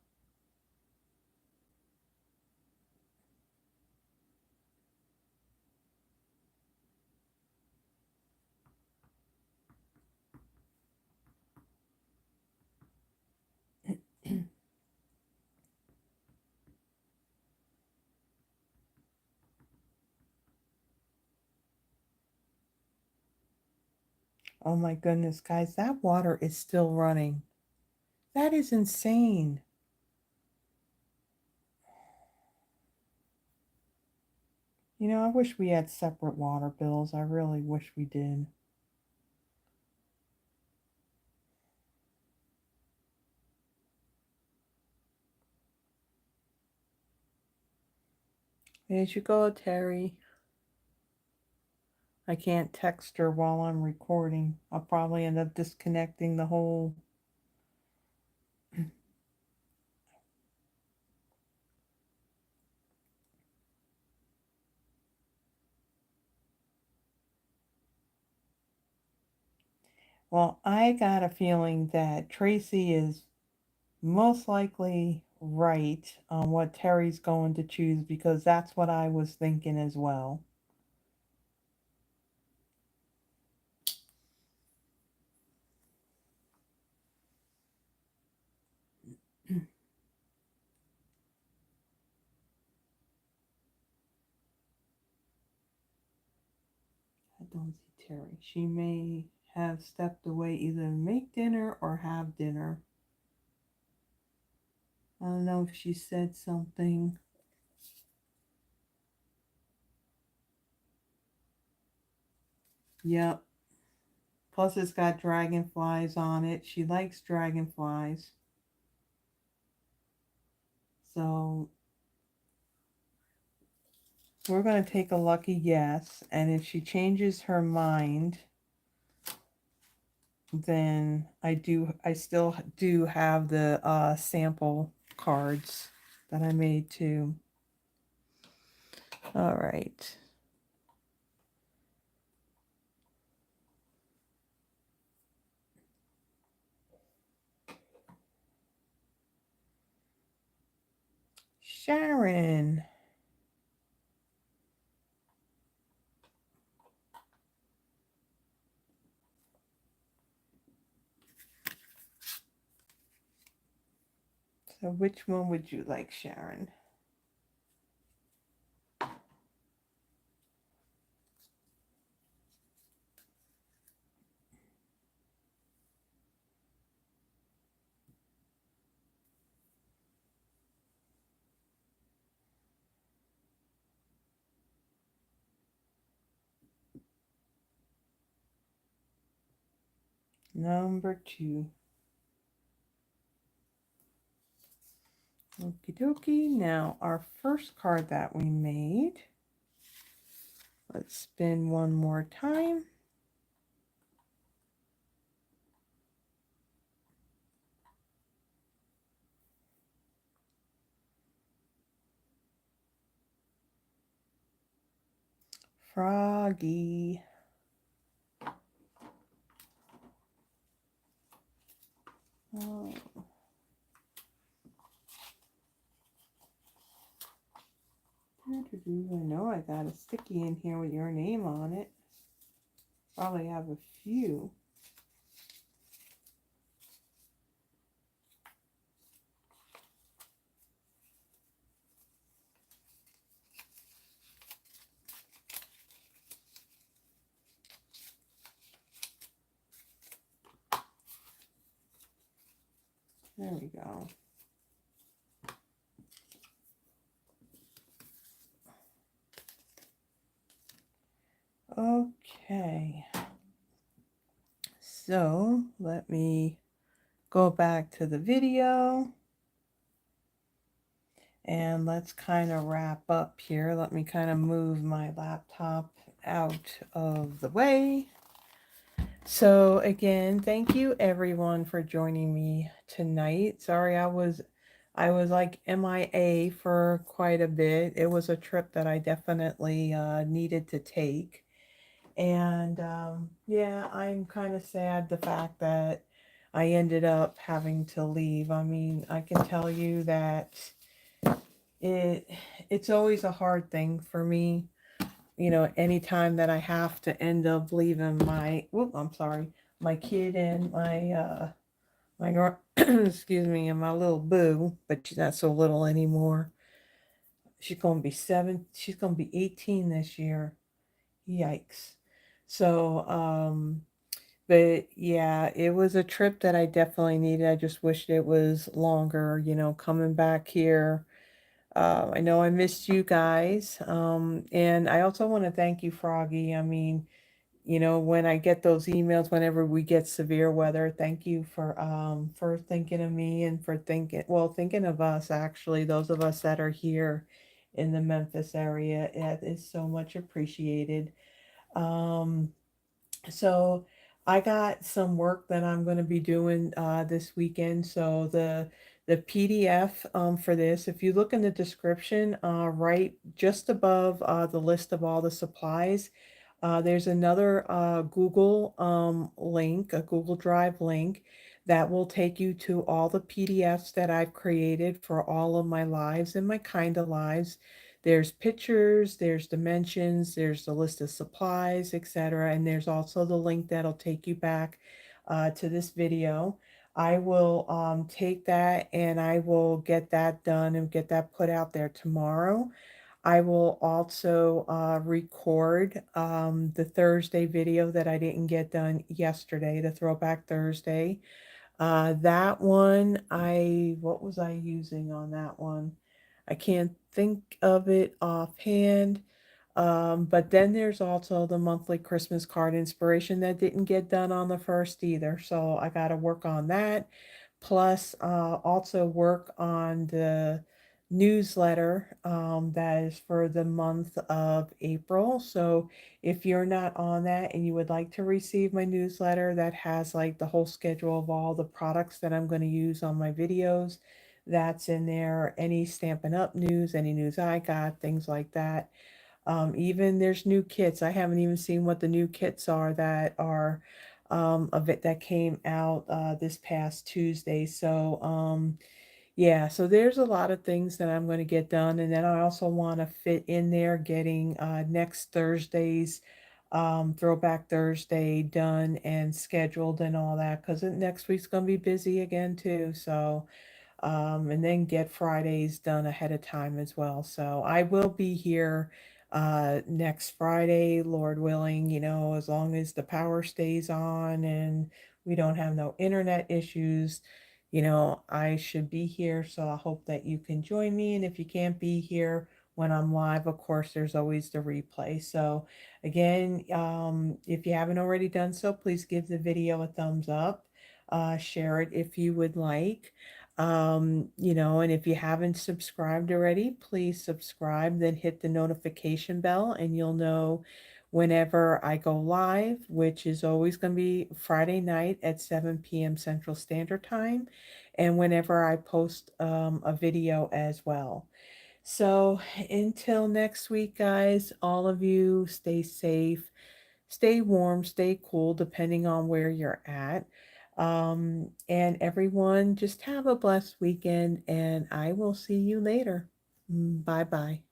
Speaker 1: Oh my goodness, guys, that water is still running. That is insane. You know, I wish we had separate water bills. I really wish we did. There you go, Terry. I can't text her while I'm recording. I'll probably end up disconnecting the whole. Well, I got a feeling that Tracy is most likely right on what Terry's going to choose because that's what I was thinking as well. I don't see Terry. She may have stepped away either to make dinner or have dinner. I don't know if she said something. Yep. Plus it's got dragonflies on it. She likes dragonflies. So we're going to take a lucky yes. And if she changes her mind, then I still do have the sample cards that I made too. All right. Sharon. So which one would you like, Sharon? Number 2. Okie dokie. Now our first card that we made. Let's spin one more time. Froggy. Oh. I know I got a sticky in here with your name on it. Probably have a few. There we go. Okay. So let me go back to the video. And let's kind of wrap up here. Let me kind of move my laptop out of the way. So again, thank you everyone for joining me tonight. Sorry I was like MIA for quite a bit. It was a trip that I definitely needed to take. And yeah, I'm kind of sad the fact that I ended up having to leave. I mean, I can tell you that it's always a hard thing for me, you know, anytime that I have to end up leaving my my kid and my excuse me, and my little boo, but she's not so little anymore. She's gonna be 18 this year. Yikes. So but yeah, it was a trip that I definitely needed. I just wished it was longer, you know, coming back here. I know I missed you guys. And I also want to thank you, Froggy. I mean, you know, when I get those emails, whenever we get severe weather, thank you for thinking of me and for thinking of us, actually, those of us that are here in the Memphis area. It is so much appreciated. Um, so I got some work that I'm going to be doing this weekend. So the PDF for this, if you look in the description, right just above the list of all the supplies, there's another Google link, a Google Drive link that will take you to all the PDFs that I've created for all of my lives and my kind of lives. There's pictures, there's dimensions, there's the list of supplies, etc. And there's also the link that'll take you back to this video. I will take that and I will get that done and get that put out there tomorrow. I will also record the Thursday video that I didn't get done yesterday, the Throwback Thursday. That one, what was I using on that one? I can't think of it offhand. But then there's also the monthly Christmas card inspiration that didn't get done on the first either. So I got to work on that. Plus, also work on the newsletter that is for the month of April. So if you're not on that and you would like to receive my newsletter that has like the whole schedule of all the products that I'm going to use on my videos, that's in there. Any Stampin' Up news, any news I got, things like that. Even there's new kits. I haven't even seen what the new kits are that are of it that came out this past Tuesday. So yeah, so there's a lot of things that I'm going to get done, and then I also want to fit in there getting next Thursday's Throwback Thursday done and scheduled and all that because next week's going to be busy again too. So and then get Fridays done ahead of time as well. So I will be here next Friday, Lord willing, as long as the power stays on and we don't have no internet issues, I should be here. So I hope that you can join me. And if you can't be here when I'm live, of course, there's always the replay. So again, if you haven't already done so, please give the video a thumbs up. Share it if you would like. And if you haven't subscribed already, please subscribe, then hit the notification bell, and you'll know whenever I go live, which is always going to be Friday night at 7 p.m. Central Standard Time, and whenever I post a video as well. So until next week, guys, all of you stay safe, stay warm, stay cool, depending on where you're at. And everyone, just have a blessed weekend, and I will see you later. Bye bye.